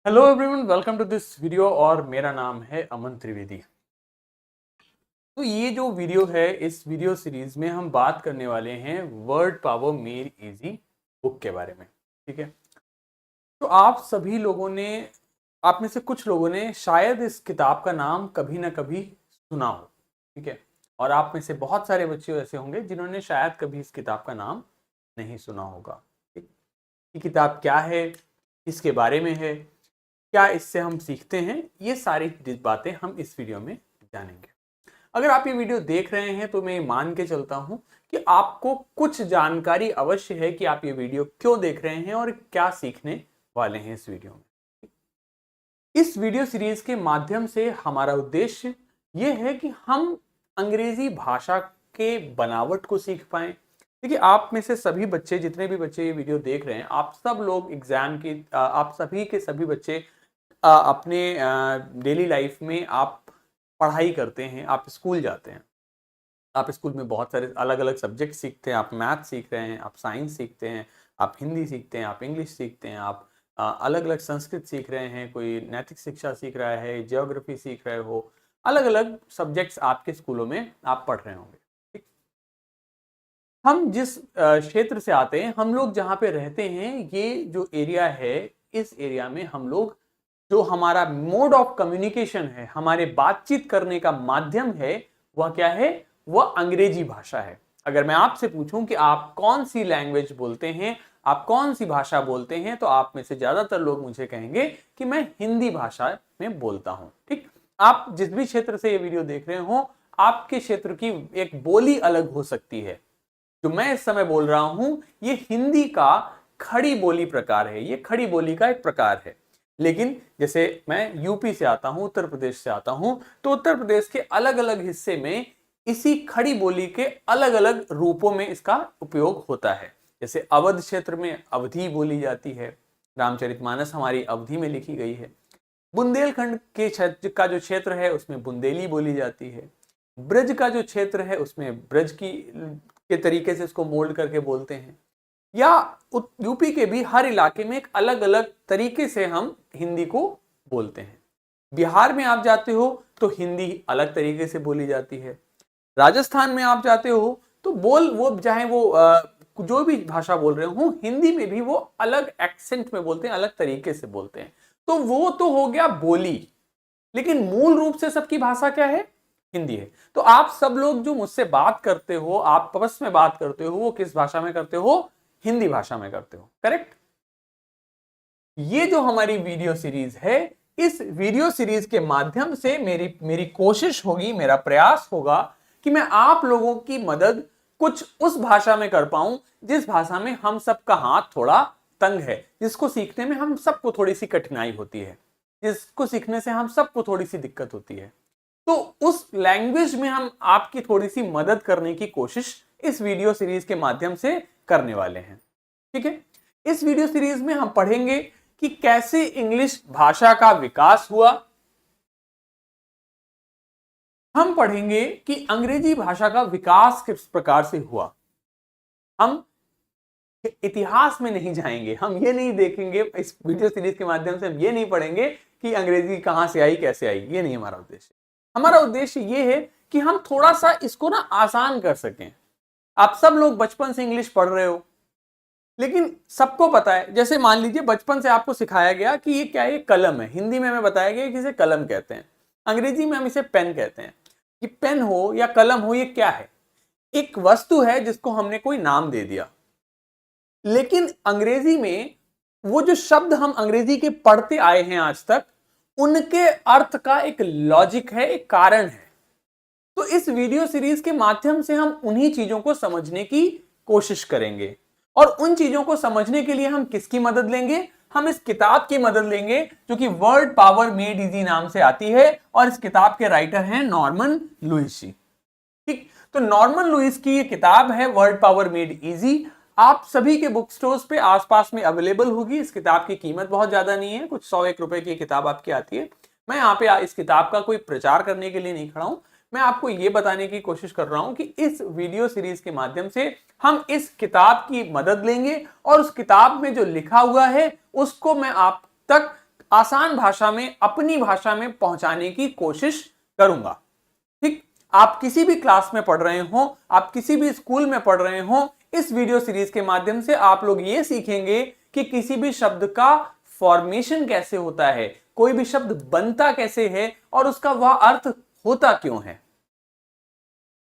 Hello everyone, welcome to this video. और मेरा नाम है अमन त्रिवेदी। तो ये जो वीडियो है, इस वीडियो सीरीज में हम बात करने वाले हैं word power made easy book के बारे में। ठीक है, तो आप सभी लोगों ने, आप में से कुछ लोगों ने शायद इस किताब का नाम कभी ना कभी सुना हो। ठीक है, और आप में से बहुत सारे बच्चे ऐसे होंगे जिन्होंने शायद कभी इस किताब का नाम नहीं सुना होगा। ठीक, ये किताब क्या है, इसके बारे में है, क्या इससे हम सीखते हैं, ये सारी बातें हम इस वीडियो में जानेंगे। अगर आप ये वीडियो देख रहे हैं तो मैं मान के चलता हूं कि आपको कुछ जानकारी अवश्य है कि आप ये वीडियो क्यों देख रहे हैं और क्या सीखने वाले हैं इस वीडियो में। इस वीडियो सीरीज के माध्यम से हमारा उद्देश्य ये है कि हम अंग्रेजी भाषा के बनावट को सीख पाएं। देखिए, आप में से सभी बच्चे, जितने भी बच्चे ये वीडियो देख रहे हैं, आप सब लोग एग्जाम की, आप सभी के सभी बच्चे अपने डेली लाइफ में आप पढ़ाई करते हैं, आप स्कूल जाते हैं। आप स्कूल में बहुत सारे अलग अलग सब्जेक्ट सीखते हैं। आप मैथ सीख रहे हैं, आप साइंस सीखते हैं, आप हिंदी सीखते हैं, आप इंग्लिश सीखते हैं, आप अलग अलग संस्कृत सीख रहे हैं, कोई नैतिक शिक्षा सीख रहा है, जियोग्राफी सीख रहे हो। अलग अलग सब्जेक्ट्स आपके स्कूलों में आप पढ़ रहे होंगे। ठीक, हम जिस क्षेत्र से आते हैं, हम लोग जहाँ पे रहते हैं, ये जो एरिया है, इस एरिया में हम लोग, जो हमारा मोड ऑफ कम्युनिकेशन है, हमारे बातचीत करने का माध्यम है, वह क्या है? वह अंग्रेजी भाषा है। अगर मैं आपसे पूछूं कि आप कौन सी लैंग्वेज बोलते हैं, आप कौन सी भाषा बोलते हैं, तो आप में से ज्यादातर लोग मुझे कहेंगे कि मैं हिंदी भाषा में बोलता हूं। ठीक, आप जिस भी क्षेत्र से ये वीडियो देख रहे हो, आपके क्षेत्र की एक बोली अलग हो सकती है। जो मैं इस समय बोल रहा हूं, ये हिंदी का खड़ी बोली प्रकार है, ये खड़ी बोली का एक प्रकार है। लेकिन जैसे मैं यूपी से आता हूं, उत्तर प्रदेश से आता हूं, तो उत्तर प्रदेश के अलग अलग हिस्से में इसी खड़ी बोली के अलग अलग रूपों में इसका उपयोग होता है। जैसे अवध क्षेत्र में अवधी बोली जाती है, रामचरितमानस हमारी अवधी में लिखी गई है। बुंदेलखंड के क्षेत्र का जो क्षेत्र है, उसमें बुंदेली बोली जाती है। ब्रज का जो क्षेत्र है, उसमें ब्रज की के तरीके से इसको मोल्ड करके बोलते हैं। या यूपी के भी हर इलाके में एक अलग अलग तरीके से हम हिंदी को बोलते हैं। बिहार में आप जाते हो तो हिंदी अलग तरीके से बोली जाती है। राजस्थान में आप जाते हो तो वो चाहे वो जो भी भाषा बोल रहे हो, हिंदी में भी वो अलग एक्सेंट में बोलते हैं, अलग तरीके से बोलते हैं। तो वो तो हो गया बोली, लेकिन मूल रूप से सबकी भाषा क्या है? हिंदी है। तो आप सब लोग जो मुझसे बात करते हो, आप आपस में बात करते हो, वो किस भाषा में करते हो? हिंदी भाषा में करते हो। करेक्ट। ये जो हमारी वीडियो सीरीज है, इस वीडियो सीरीज के माध्यम से मेरी कोशिश होगी, मेरा प्रयास होगा कि मैं आप लोगों की मदद कुछ उस भाषा में कर पाऊं जिस भाषा में हम सबका हाथ थोड़ा तंग है, जिसको सीखने में हम सबको थोड़ी सी कठिनाई होती है, जिसको सीखने से हम सबको थोड़ी सी दिक्कत होती है। तो उस लैंग्वेज में हम आपकी थोड़ी सी मदद करने की कोशिश इस वीडियो सीरीज के माध्यम से करने वाले हैं। ठीक है, इस वीडियो सीरीज में हम पढ़ेंगे कि कैसे इंग्लिश भाषा का विकास हुआ। हम पढ़ेंगे कि अंग्रेजी भाषा का विकास किस प्रकार से हुआ। हम इतिहास में नहीं जाएंगे, हम ये नहीं देखेंगे, इस वीडियो सीरीज के माध्यम से हम ये नहीं पढ़ेंगे कि अंग्रेजी कहां से आई, कैसे आई। ये नहीं हमारा उद्देश्य। हमारा उद्देश्य ये है कि हम थोड़ा सा इसको ना आसान कर सकें। आप सब लोग बचपन से इंग्लिश पढ़ रहे हो, लेकिन सबको पता है, जैसे मान लीजिए बचपन से आपको सिखाया गया कि ये क्या है, कलम है। हिंदी में हमें बताया गया कि इसे कलम कहते हैं, अंग्रेजी में हम इसे पेन कहते हैं। कि पेन हो या कलम हो, ये क्या है? एक वस्तु है जिसको हमने कोई नाम दे दिया। लेकिन अंग्रेजी में वो जो शब्द हम अंग्रेजी के पढ़ते आए हैं आज तक, उनके अर्थ का एक लॉजिक है, एक कारण है। तो इस वीडियो सीरीज के माध्यम से हम उन्हीं चीजों को समझने की कोशिश करेंगे। और उन चीजों को समझने के लिए हम किसकी मदद लेंगे? हम इस किताब की मदद लेंगे जो कि वर्ड पावर मेड इजी नाम से आती है, और इस किताब के राइटर हैं नॉर्मन लुईस जी। ठीक, तो नॉर्मन लुईस की ये किताब है वर्ड पावर मेड इजी। आप सभी के बुक स्टोर्स पे आसपास में अवेलेबल होगी। इस किताब की कीमत बहुत ज्यादा नहीं है, कुछ 100-1 रुपए की किताब आपकी आती है। मैं यहाँ पे इस किताब का कोई प्रचार करने के लिए नहीं खड़ा हूं, मैं आपको ये बताने की कोशिश कर रहा हूं कि इस वीडियो सीरीज के माध्यम से हम इस किताब की मदद लेंगे और उस किताब में जो लिखा हुआ है उसको मैं आप तक आसान भाषा में, अपनी भाषा में पहुंचाने की कोशिश करूंगा। ठीक, आप किसी भी क्लास में पढ़ रहे हो, आप किसी भी स्कूल में पढ़ रहे हो, इस वीडियो सीरीज के माध्यम से आप लोग ये सीखेंगे कि किसी भी शब्द का फॉर्मेशन कैसे होता है, कोई भी शब्द बनता कैसे है और उसका वह अर्थ होता क्यों है।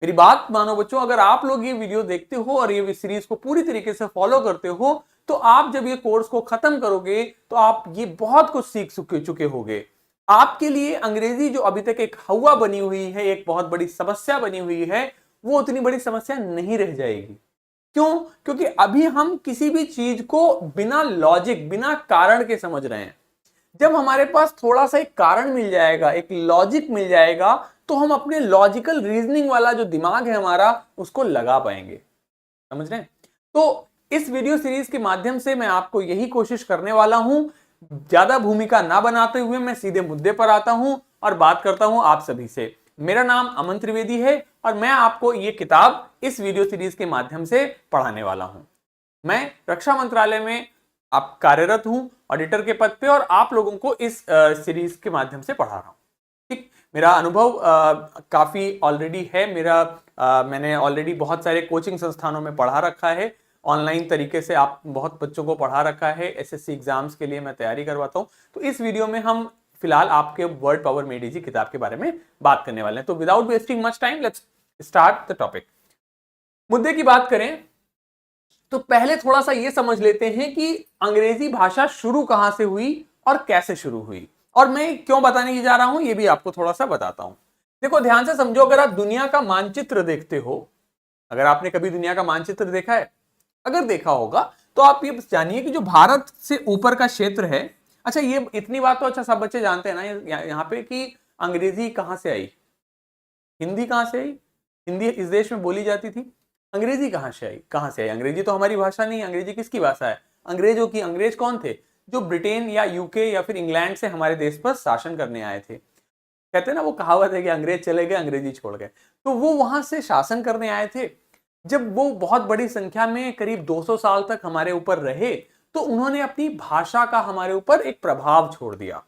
मेरी बात मानो बच्चों, अगर आप लोग ये वीडियो देखते हो और ये सीरीज को पूरी तरीके से फॉलो करते हो, तो आप जब ये कोर्स को खत्म करोगे तो आप ये बहुत कुछ सीख चुके होगे। आपके लिए अंग्रेजी जो अभी तक एक हवा बनी हुई है, एक बहुत बड़ी समस्या बनी हुई है, वो उतनी बड़ी समस्या नहीं रह जाएगी। क्यों? क्योंकि अभी हम किसी भी चीज को बिना लॉजिक, बिना कारण के समझ रहे हैं। जब हमारे पास थोड़ा सा एक कारण मिल जाएगा, एक लॉजिक मिल जाएगा, तो हम अपने लॉजिकल रीजनिंग वाला जो दिमाग है हमारा, उसको लगा पाएंगे। समझ रहे हैं? तो इस वीडियो सीरीज के माध्यम से मैं आपको यही कोशिश करने वाला हूं। ज्यादा भूमिका ना बनाते हुए मैं सीधे मुद्दे पर आता हूं और बात करता हूं आप सभी से। मेरा नाम अमन त्रिवेदी है और मैं आपको ये किताब इस वीडियो सीरीज के माध्यम से पढ़ाने वाला हूं। मैं रक्षा मंत्रालय में आप कार्यरत हूं ऑडिटर के पद पे, और आप लोगों को इस सीरीज के माध्यम से पढ़ा रहा हूं। ठीक, मेरा अनुभव काफी ऑलरेडी है। मैंने ऑलरेडी बहुत सारे कोचिंग संस्थानों में पढ़ा रखा है, ऑनलाइन तरीके से आप बहुत बच्चों को पढ़ा रखा है, एसएससी एग्जाम्स के लिए मैं तैयारी करवाता हूं। तो इस वीडियो में हम फिलहाल आपके वर्ड पावर मेड इजी किताब के बारे में बात करने वाले हैं। तो without wasting much time, let's start the topic. मुद्दे की बात करें तो पहले थोड़ा सा ये समझ लेते हैं कि अंग्रेजी भाषा शुरू कहां से हुई और कैसे शुरू हुई, और मैं क्यों बताने की जा रहा हूं ये भी आपको थोड़ा सा बताता हूं। देखो, ध्यान से समझो। अगर आप दुनिया का मानचित्र देखते हो, अगर आपने कभी दुनिया का मानचित्र देखा है, अगर देखा होगा, तो आप ये जानिए कि जो भारत से ऊपर का क्षेत्र है, अच्छा ये इतनी बात तो अच्छा सब बच्चे जानते हैं ना यहाँ पे कि अंग्रेजी कहां से आई, हिंदी कहां से आई। हिंदी इस देश में बोली जाती थी, अंग्रेजी कहां से आई? अंग्रेजी तो हमारी भाषा नहीं, अंग्रेजी किसकी भाषा है? अंग्रेजों की। अंग्रेज कौन थे? जो ब्रिटेन या यूके या फिर इंग्लैंड से हमारे देश पर शासन करने आए थे। कहते हैं ना, वो कहावत है कि अंग्रेज चले गए अंग्रेजी छोड़ गए। तो वो वहां से शासन करने आए थे। जब वो बहुत बड़ी संख्या में करीब 200 साल तक हमारे ऊपर रहे, तो उन्होंने अपनी भाषा का हमारे ऊपर एक प्रभाव छोड़ दिया,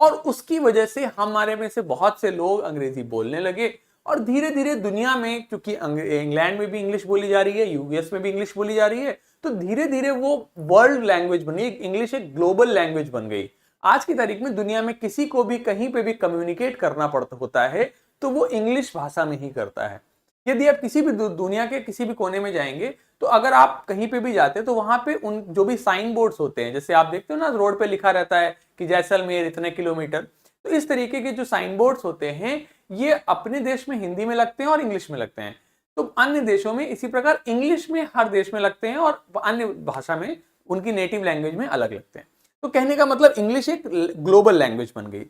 और उसकी वजह से हमारे में से बहुत से लोग अंग्रेजी बोलने लगे। और धीरे धीरे दुनिया में, क्योंकि इंग्लैंड में भी इंग्लिश बोली जा रही है, यूएस में भी इंग्लिश बोली जा रही है, तो धीरे धीरे वो वर्ल्ड लैंग्वेज बनी। इंग्लिश एक ग्लोबल लैंग्वेज बन गई। आज की तारीख में दुनिया में किसी को भी कहीं पे भी कम्युनिकेट करना पड़ता होता है तो वो इंग्लिश भाषा में ही करता है। यदि आप किसी भी दुनिया के किसी भी कोने में जाएंगे, तो अगर आप कहीं पे भी जाते हैं तो वहां पे उन जो भी साइन बोर्ड्स होते हैं, जैसे आप देखते हो ना, रोड पे लिखा रहता है कि जैसलमेर इतने किलोमीटर, तो इस तरीके के जो साइन बोर्ड्स होते हैं, ये अपने देश में हिंदी में लगते हैं और इंग्लिश में लगते हैं। तो अन्य देशों में इसी प्रकार इंग्लिश में हर देश में लगते हैं और अन्य भाषा में, उनकी नेटिव लैंग्वेज में अलग लगते हैं। तो कहने का मतलब इंग्लिश एक ग्लोबल लैंग्वेज बन गई।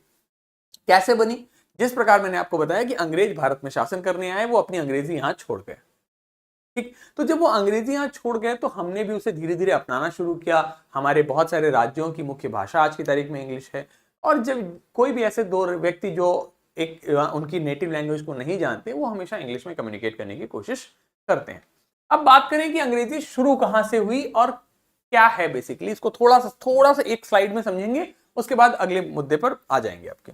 कैसे बनी? जिस प्रकार मैंने आपको बताया कि अंग्रेज भारत में शासन करने आए, वो अपनी अंग्रेजी यहां छोड़ गए। ठीक, तो जब वो अंग्रेजी यहां छोड़ गए तो हमने भी उसे धीरे धीरे अपनाना शुरू किया। हमारे बहुत सारे राज्यों की मुख्य भाषा आज की तारीख में इंग्लिश है, और जब कोई भी ऐसे दो व्यक्ति जो एक उनकी नेटिव लैंग्वेज को नहीं जानते, वो हमेशा इंग्लिश में कम्युनिकेट करने की कोशिश करते हैं। अब बात करें कि अंग्रेजी शुरू कहां से हुई और क्या है बेसिकली, इसको थोड़ा सा एक स्लाइड में समझेंगे, उसके बाद अगले मुद्दे पर आ जाएंगे आपके।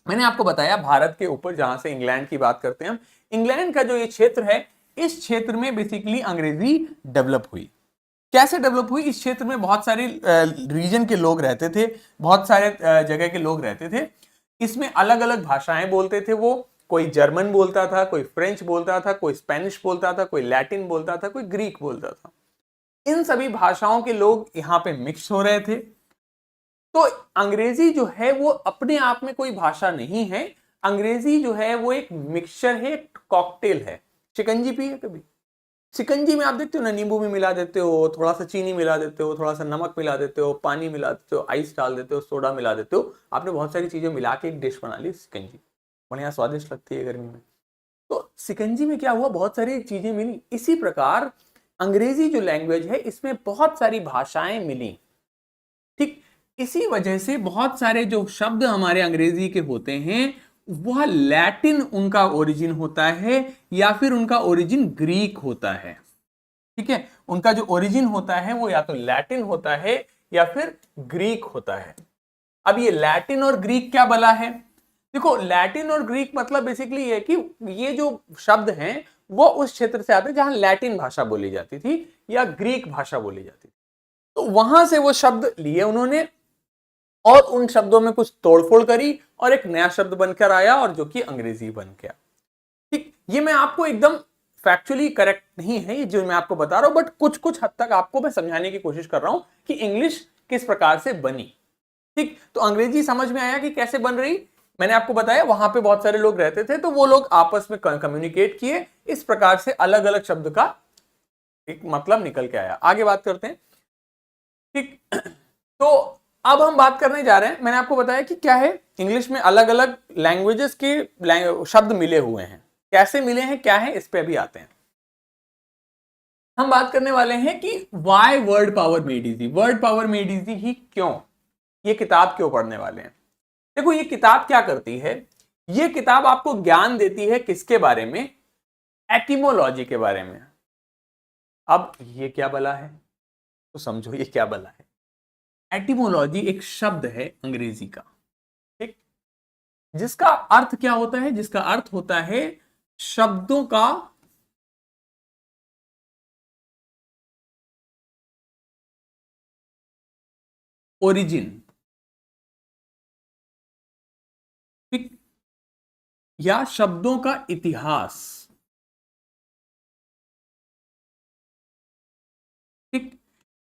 मैंने आपको बताया भारत के ऊपर, जहां से इंग्लैंड की बात करते हैं हम, इंग्लैंड का जो ये क्षेत्र है, इस क्षेत्र में बेसिकली अंग्रेजी डेवलप हुई। कैसे डेवलप हुई? इस क्षेत्र में बहुत सारे रीजन के लोग रहते थे, बहुत सारे जगह के लोग रहते थे। इसमें अलग अलग भाषाएं बोलते थे वो। कोई जर्मन बोलता था, कोई फ्रेंच बोलता था, कोई स्पेनिश बोलता था, कोई लैटिन बोलता था, कोई ग्रीक बोलता था। इन सभी भाषाओं के लोग यहाँ पे मिक्स हो रहे थे। तो अंग्रेजी जो है वो अपने आप में कोई भाषा नहीं है। अंग्रेजी जो है वो एक मिक्सचर है, एक कॉकटेल है। शिकंजी पी है कभी? शिकंजी में आप देखते हो ना, नींबू भी मिला देते हो, थोड़ा सा चीनी मिला देते हो, थोड़ा सा नमक मिला देते हो, पानी मिला देते हो, आइस डाल देते हो, सोडा मिला देते हो। आपने बहुत सारी चीजें मिला के एक डिश बना ली शिकंजी। बढ़िया स्वादिष्ट लगती है गर्मी में। तो शिकंजी में क्या हुआ? बहुत सारी चीजें मिली। इसी प्रकार अंग्रेजी जो लैंग्वेज है, इसमें बहुत सारी भाषाएं मिली। ठीक, इसी वजह से बहुत सारे जो शब्द हमारे अंग्रेजी के होते हैं, वह लैटिन उनका ओरिजिन होता है या फिर उनका ओरिजिन ग्रीक होता है। ठीक है, उनका जो ओरिजिन होता है वो या तो लैटिन होता है या फिर ग्रीक होता है। अब ये लैटिन और ग्रीक क्या बला है? देखो, लैटिन और ग्रीक मतलब बेसिकली ये कि ये जो शब्द हैं वो उस क्षेत्र से आते हैं जहां लैटिन भाषा बोली जाती थी या ग्रीक भाषा बोली जाती थी, तो वहां से वो शब्द लिए उन्होंने और उन शब्दों में कुछ तोड़फोड़ करी और एक नया शब्द बनकर आया और जो कि अंग्रेजी बन गया। ठीक, ये मैं आपको एकदम फैक्चुअली करेक्ट नहीं है ये जो मैं आपको बता रहा हूं, बट कुछ कुछ हद तक आपको मैं समझाने की कोशिश कर रहा हूं कि इंग्लिश किस प्रकार से बनी। ठीक, तो अंग्रेजी समझ में आया कि कैसे बन रही। मैंने आपको बताया वहां पे बहुत सारे लोग रहते थे, तो वो लोग आपस में कम्युनिकेट किए, इस प्रकार से अलग अलग शब्द का एक मतलब निकल के आया। आगे बात करते हैं। ठीक, तो अब हम बात करने जा रहे हैं, मैंने आपको बताया कि क्या है, इंग्लिश में अलग अलग लैंग्वेजेस के शब्द मिले हुए हैं। कैसे मिले हैं, क्या है, इस पे भी आते हैं। हम बात करने वाले हैं कि why word power made easy. Word power made easy ही क्यों, ये किताब क्यों पढ़ने वाले हैं। देखो, ये किताब क्या करती है, ये किताब आपको ज्ञान देती है किसके बारे में, एटिमोलॉजी के बारे में। अब ये क्या बला है, तो समझो ये क्या बला है। एटिमोलॉजी एक शब्द है अंग्रेजी का, ठीक, जिसका अर्थ क्या होता है, जिसका अर्थ होता है शब्दों का ओरिजिन, ठीक, या शब्दों का इतिहास। ठीक,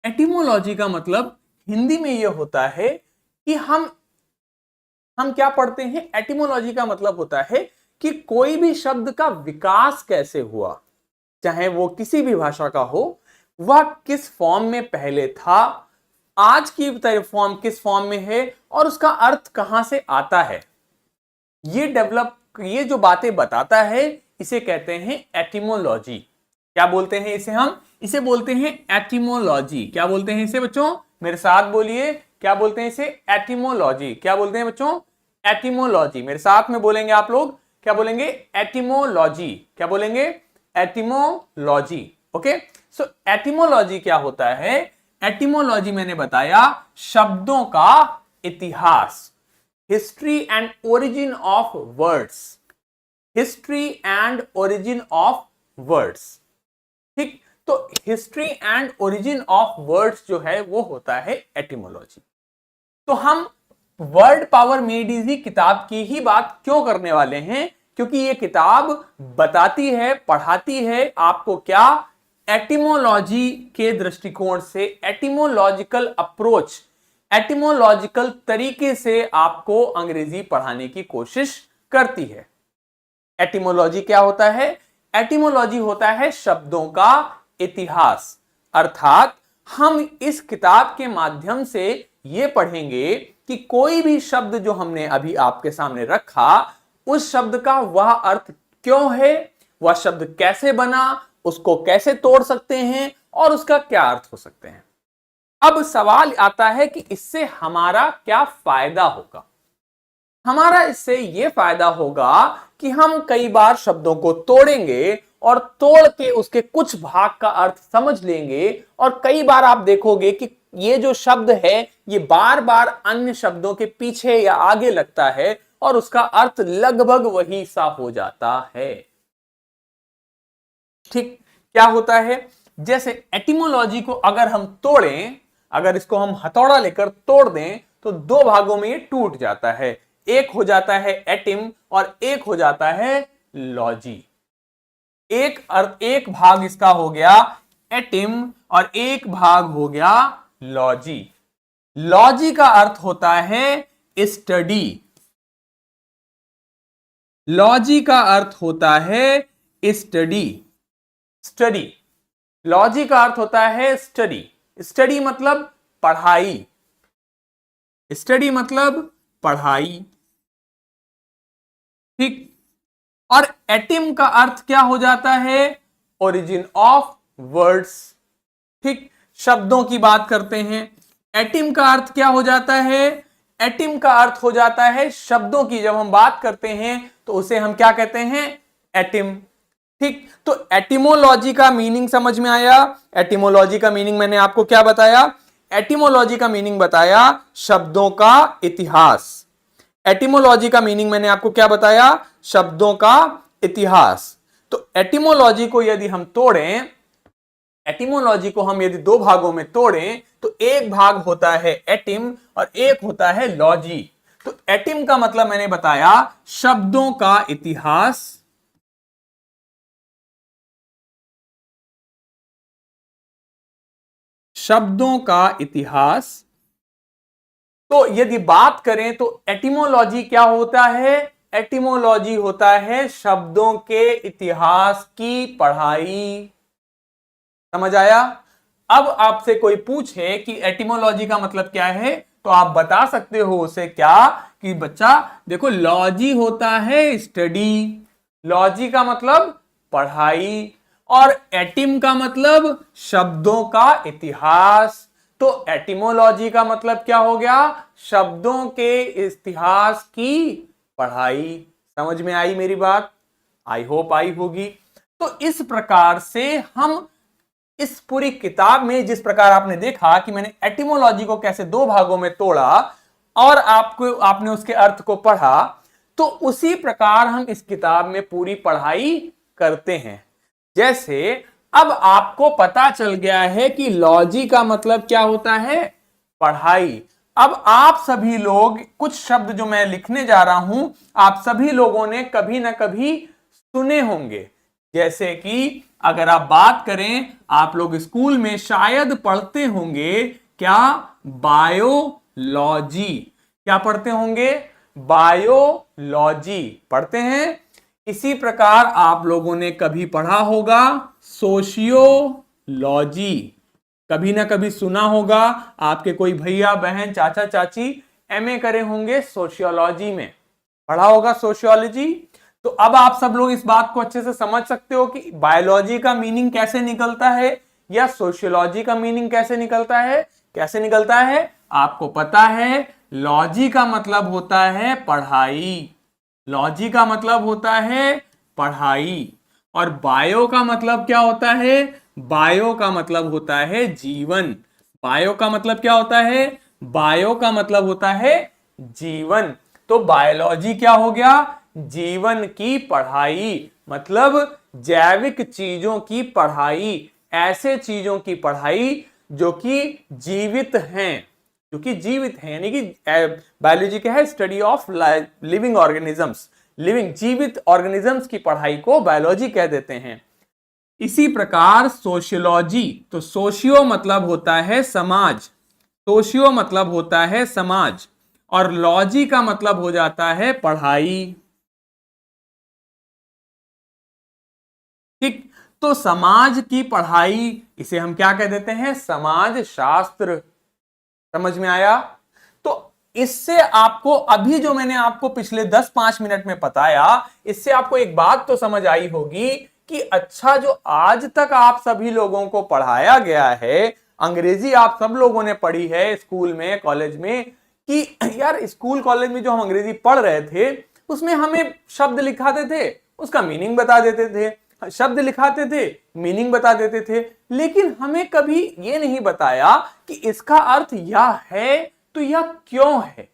एटिमोलॉजी का मतलब हिंदी में यह होता है कि हम क्या पढ़ते हैं, एटिमोलॉजी का मतलब होता है कि कोई भी शब्द का विकास कैसे हुआ, चाहे वो किसी भी भाषा का हो, वह किस फॉर्म में पहले था, आज की फॉर्म किस फॉर्म में है, और उसका अर्थ कहां से आता है। ये जो बातें बताता है, इसे कहते हैं एटिमोलॉजी। क्या बोलते हैं इसे, हम इसे बोलते हैं एटिमोलॉजी। क्या बोलते हैं इसे बच्चों, मेरे साथ बोलिए, क्या बोलते हैं इसे, एटिमोलॉजी। क्या बोलते हैं बच्चों, एटिमोलॉजी। मेरे साथ में बोलेंगे आप लोग, क्या बोलेंगे, एटिमोलॉजी। क्या बोलेंगे, एटिमोलॉजी। ओके, सो एटिमोलॉजी क्या होता है, एटिमोलॉजी मैंने बताया शब्दों का इतिहास, history and origin of words, history and origin of words. ठीक, तो history and origin of words जो है वो होता है एटिमोलॉजी। तो हम वर्ड पावर मेड इजी किताब की ही बात क्यों करने वाले हैं, क्योंकि ये किताब बताती है, पढ़ाती है आपको क्या, एटिमोलॉजी के दृष्टिकोण से, एटिमोलॉजिकल अप्रोच, एटिमोलॉजिकल तरीके से आपको अंग्रेजी पढ़ाने की कोशिश करती है। एटिमोलॉजी क्या होता है, एटिमोलॉजी होता है शब्दों का इतिहास। अर्थात हम इस किताब के माध्यम से यह पढ़ेंगे कि कोई भी शब्द जो हमने अभी आपके सामने रखा, उस शब्द का वह अर्थ क्यों है, वह शब्द कैसे बना, उसको कैसे तोड़ सकते हैं और उसका क्या अर्थ हो सकते हैं। अब सवाल आता है कि इससे हमारा क्या फायदा होगा। हमारा इससे यह फायदा होगा कि हम कई बार शब्दों को तोड़ेंगे और तोड़ के उसके कुछ भाग का अर्थ समझ लेंगे, और कई बार आप देखोगे कि ये जो शब्द है ये बार बार अन्य शब्दों के पीछे या आगे लगता है और उसका अर्थ लगभग वही सा हो जाता है। ठीक, क्या होता है, जैसे एटिमोलॉजी को अगर हम तोड़ें, अगर इसको हम हथौड़ा लेकर तोड़ दें तो दो भागों में ये टूट जाता है। एक हो जाता है एटिम और एक हो जाता है लॉजी। एक भाग इसका हो गया एटिम और एक भाग हो गया लॉजी। लॉजी का अर्थ होता है स्टडी, लॉजी का अर्थ होता है स्टडी, स्टडी, लॉजी का अर्थ होता है स्टडी। स्टडी मतलब पढ़ाई, स्टडी मतलब पढ़ाई। ठीक, और एटिम का अर्थ क्या हो जाता है, ओरिजिन ऑफ वर्ड्स। ठीक, शब्दों की बात करते हैं, एटिम का अर्थ क्या हो जाता है, एटिम का अर्थ हो जाता है शब्दों की, जब हम बात करते हैं तो उसे हम क्या कहते हैं, एटिम। ठीक, तो एटिमोलॉजी का मीनिंग समझ में आया। एटिमोलॉजी का मीनिंग मैंने आपको क्या बताया, एटिमोलॉजी का मीनिंग बताया शब्दों का इतिहास। एटिमोलॉजी का मीनिंग मैंने आपको क्या बताया? शब्दों का इतिहास। तो एटिमोलॉजी को यदि हम तोड़ें, एटिमोलॉजी को हम यदि दो भागों में तोड़ें तो एक भाग होता है एटिम और एक होता है लॉजी। तो एटिम का मतलब मैंने बताया शब्दों का इतिहास, शब्दों का इतिहास। तो यदि बात करें तो एटिमोलॉजी क्या होता है? एटिमोलॉजी होता है शब्दों के इतिहास की पढ़ाई। समझ आया? अब आपसे कोई पूछे कि एटिमोलॉजी का मतलब क्या है, तो आप बता सकते हो उसे क्या कि बच्चा देखो, लॉजी होता है स्टडी, लॉजी का मतलब पढ़ाई, और एटिम का मतलब शब्दों का इतिहास। तो एटिमोलॉजी का मतलब क्या हो गया? शब्दों के इतिहास की पढ़ाई। समझ में आई मेरी बात? आई होप आई होगी। तो इस प्रकार से हम इस पूरी किताब में, जिस प्रकार आपने देखा कि मैंने एटिमोलॉजी को कैसे दो भागों में तोड़ा और आपने उसके अर्थ को पढ़ा, तो उसी प्रकार हम इस किताब में पूरी पढ़ाई करते हैं। जैसे अब आपको पता चल गया है कि लॉजी का मतलब क्या होता है? पढ़ाई। अब आप सभी लोग, कुछ शब्द जो मैं लिखने जा रहा हूं, आप सभी लोगों ने कभी ना कभी सुने होंगे। जैसे कि अगर आप बात करें, आप लोग स्कूल में शायद पढ़ते होंगे क्या? बायोलॉजी। क्या पढ़ते होंगे? बायोलॉजी पढ़ते हैं। इसी प्रकार आप लोगों ने कभी पढ़ा होगा सोशियोलॉजी। कभी ना कभी सुना होगा, आपके कोई भैया बहन चाचा चाची एमए करे होंगे सोशियोलॉजी में, पढ़ा होगा सोशियोलॉजी। तो अब आप सब लोग इस बात को अच्छे से समझ सकते हो कि बायोलॉजी का मीनिंग कैसे निकलता है या सोशियोलॉजी का मीनिंग कैसे निकलता है। कैसे निकलता है आपको पता है? लॉजी का मतलब होता है पढ़ाई, लॉजी का मतलब होता है पढ़ाई। और बायो का मतलब क्या होता है? बायो का मतलब होता है जीवन। बायो का मतलब क्या होता है? बायो का मतलब होता है जीवन। तो बायोलॉजी क्या हो गया? जीवन की पढ़ाई, मतलब जैविक चीजों की पढ़ाई, ऐसे चीजों की पढ़ाई जो कि जीवित हैं, जो कि जीवित हैं। यानी कि बायोलॉजी क्या है? Study of living organisms, living जीवित ऑर्गेनिजम्स की पढ़ाई को बायोलॉजी कह देते हैं। इसी प्रकार सोशियोलॉजी, तो सोशियो मतलब होता है समाज, सोशियो मतलब होता है समाज, और लॉजी का मतलब हो जाता है पढ़ाई। ठीक, तो समाज की पढ़ाई, इसे हम क्या कह देते हैं? समाज शास्त्र। समझ में आया? तो इससे आपको, अभी जो मैंने आपको पिछले 10-5 मिनट में बताया, इससे आपको एक बात तो समझ आई होगी कि अच्छा, जो आज तक आप सभी लोगों को पढ़ाया गया है, अंग्रेजी आप सब लोगों ने पढ़ी है स्कूल में कॉलेज में, कि यार स्कूल कॉलेज में जो हम अंग्रेजी पढ़ रहे थे उसमें हमें शब्द लिखाते थे, उसका मीनिंग बता देते थे, शब्द लिखाते थे, मीनिंग बता देते थे, लेकिन हमें कभी यह नहीं बताया कि इसका अर्थ यह है तो यह क्यों है।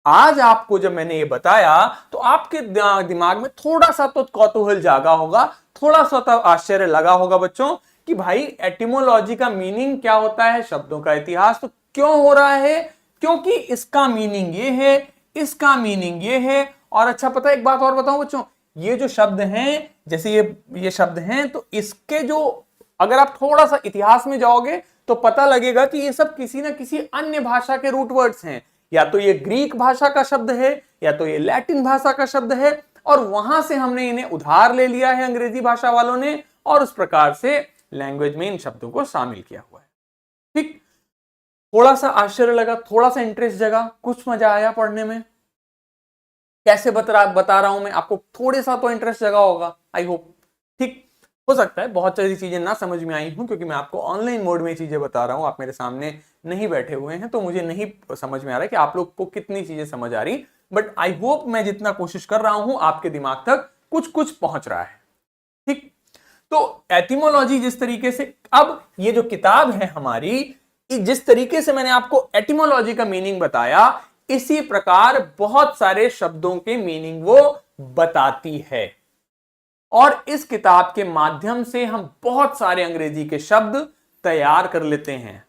आज आपको जब मैंने ये बताया तो आपके दिमाग में थोड़ा सा तो कौतूहल जागा होगा, थोड़ा सा तो आश्चर्य लगा होगा बच्चों कि भाई एटिमोलॉजी का मीनिंग क्या होता है, शब्दों का इतिहास तो क्यों हो रहा है? क्योंकि इसका मीनिंग ये है, इसका मीनिंग ये है। और अच्छा, पता है एक बात और बताऊं बच्चों, ये जो शब्द हैं, जैसे ये शब्द हैं, तो इसके जो, अगर आप थोड़ा सा इतिहास में जाओगे तो पता लगेगा कि ये सब किसी ना किसी अन्य भाषा के रूट वर्ड्स हैं। या तो ये ग्रीक भाषा का शब्द है, या तो ये लैटिन भाषा का शब्द है, और वहां से हमने इन्हें उधार ले लिया है अंग्रेजी भाषा वालों ने, और उस प्रकार से लैंग्वेज में इन शब्दों को शामिल किया हुआ है। ठीक, थोड़ा सा आश्चर्य लगा, थोड़ा सा इंटरेस्ट जगा, कुछ मजा आया पढ़ने में? कैसे बता रहा हूं मैं आपको, थोड़े सा तो इंटरेस्ट जगा होगा, आई होप। ठीक, हो सकता है बहुत सारी चीजें ना समझ में आई हूं, क्योंकि मैं आपको ऑनलाइन मोड में चीजें बता रहा हूं, आप मेरे सामने नहीं बैठे हुए हैं, तो मुझे नहीं समझ में आ रहा है कि आप लोग को कितनी चीजें समझ आ रही, बट आई होप मैं जितना कोशिश कर रहा हूं आपके दिमाग तक कुछ कुछ पहुंच रहा है। ठीक, तो एटिमोलॉजी जिस तरीके से, अब ये जो किताब है हमारी, जिस तरीके से मैंने आपको एटिमोलॉजी का मीनिंग बताया, इसी प्रकार बहुत सारे शब्दों के मीनिंग वो बताती है। और इस किताब के माध्यम से हम बहुत सारे अंग्रेजी के शब्द तैयार कर लेते हैं।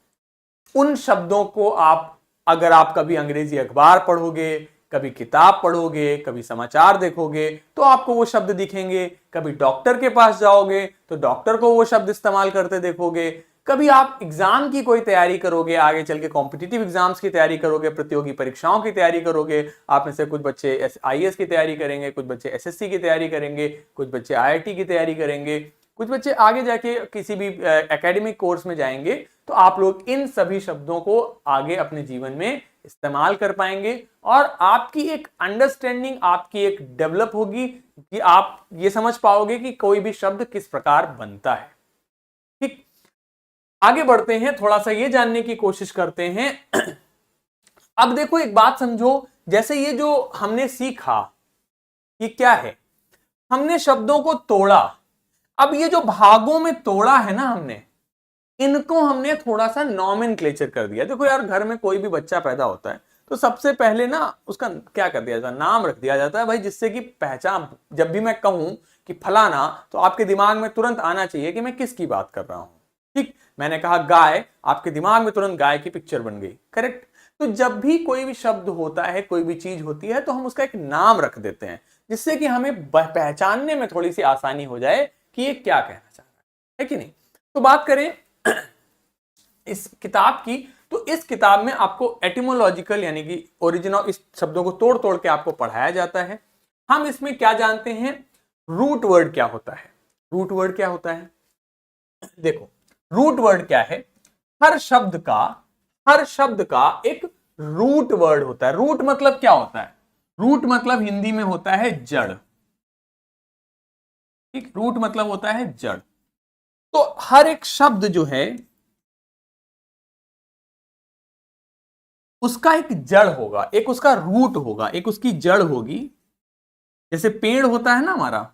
उन शब्दों को आप, अगर आप कभी अंग्रेजी अखबार पढ़ोगे, कभी किताब पढ़ोगे, कभी समाचार देखोगे, तो आपको वो शब्द दिखेंगे। कभी डॉक्टर के पास जाओगे तो डॉक्टर को वो शब्द इस्तेमाल करते देखोगे। कभी आप एग्जाम की कोई तैयारी करोगे, आगे चल के कॉम्पिटिटिव एग्जाम्स की तैयारी करोगे, प्रतियोगी परीक्षाओं की तैयारी करोगे। आप में से कुछ बच्चे आईएएस की तैयारी करेंगे, कुछ बच्चे एसएससी की तैयारी करेंगे, कुछ बच्चे आईआईटी की तैयारी करेंगे, कुछ बच्चे आगे जाके किसी भी एकेडमिक कोर्स में जाएंगे। तो आप लोग इन सभी शब्दों को आगे अपने जीवन में इस्तेमाल कर पाएंगे और आपकी एक अंडरस्टैंडिंग, आपकी एक डेवलप होगी कि आप ये समझ पाओगे कि कोई भी शब्द किस प्रकार बनता है। ठीक, आगे बढ़ते हैं, थोड़ा सा ये जानने की कोशिश करते हैं। अब देखो एक बात समझो, जैसे ये जो हमने सीखा ये क्या है, हमने शब्दों को तोड़ा। अब ये जो भागों में तोड़ा है ना हमने, इनको हमने थोड़ा सा नॉमेनक्लेचर कर दिया। देखो यार, घर में कोई भी बच्चा पैदा होता है तो सबसे पहले ना उसका क्या कर दिया जाता है, नाम रख दिया जाता है भाई, जिससे कि पहचान, जब भी मैं कहूं कि फलाना, तो आपके दिमाग में तुरंत आना चाहिए कि मैं किसकी बात कर रहा हूं। ठीक, मैंने कहा गाय, आपके दिमाग में तुरंत गाय की पिक्चर बन गई, करेक्ट। तो जब भी कोई भी शब्द होता है, कोई भी चीज होती है, तो हम उसका एक नाम रख देते हैं, जिससे कि हमें पहचानने में थोड़ी सी आसानी हो जाए कि ये क्या कहना चाह रहा है कि नहीं। तो बात करें इस किताब की, तो इस किताब में आपको एटिमोलॉजिकल यानी कि ओरिजिनल, इस शब्दों को तोड़ तोड़ के आपको पढ़ाया जाता है। हम इसमें क्या जानते हैं, रूट वर्ड क्या होता है। रूट वर्ड क्या होता है, देखो रूट वर्ड क्या है, हर शब्द का एक रूट वर्ड होता है। रूट मतलब क्या होता है, रूट मतलब हिंदी में होता है जड़। ठीक, रूट मतलब होता है जड़। तो हर एक शब्द जो है उसका एक जड़ होगा, एक उसका रूट होगा, एक उसकी जड़ होगी। जैसे पेड़ होता है ना हमारा,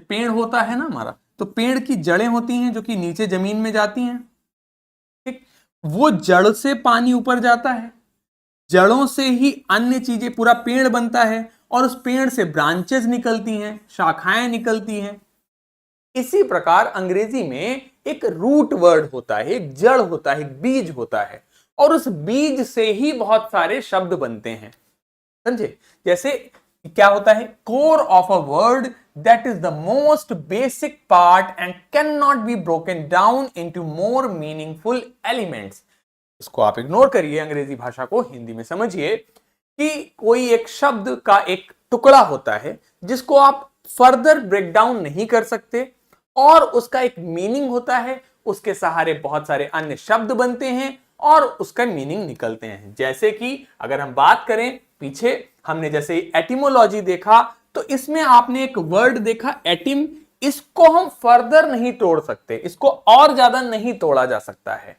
पेड़ होता है ना हमारा, तो पेड़ की जड़ें होती हैं जो कि नीचे जमीन में जाती हैं। ठीक, वो जड़ से पानी ऊपर जाता है, जड़ों से ही अन्य चीजें, पूरा पेड़ बनता है, और उस पेड़ से ब्रांचेस निकलती हैं, शाखाएं निकलती हैं। इसी प्रकार अंग्रेजी में एक रूट वर्ड होता है, एक जड़ होता है, एक बीज होता है, और उस बीज से ही बहुत सारे शब्द बनते हैं, समझे। जैसे क्या होता है, core of a word that is the most basic part and can not be broken down into more meaningful elements. इसको आप इग्नोर करिए, अंग्रेजी भाषा को हिंदी में समझिए कि कोई एक शब्द का एक टुकड़ा होता है जिसको आप फर्दर ब्रेक डाउन नहीं कर सकते, और उसका एक मीनिंग होता है, उसके सहारे बहुत सारे अन्य शब्द बनते हैं और उसका मीनिंग निकलते हैं। जैसे कि अगर हम बात करें, पीछे हमने जैसे एटिमोलॉजी देखा, तो इसमें आपने एक वर्ड देखा एटिम, इसको हम फर्दर नहीं तोड़ सकते, इसको और ज्यादा नहीं तोड़ा जा सकता है,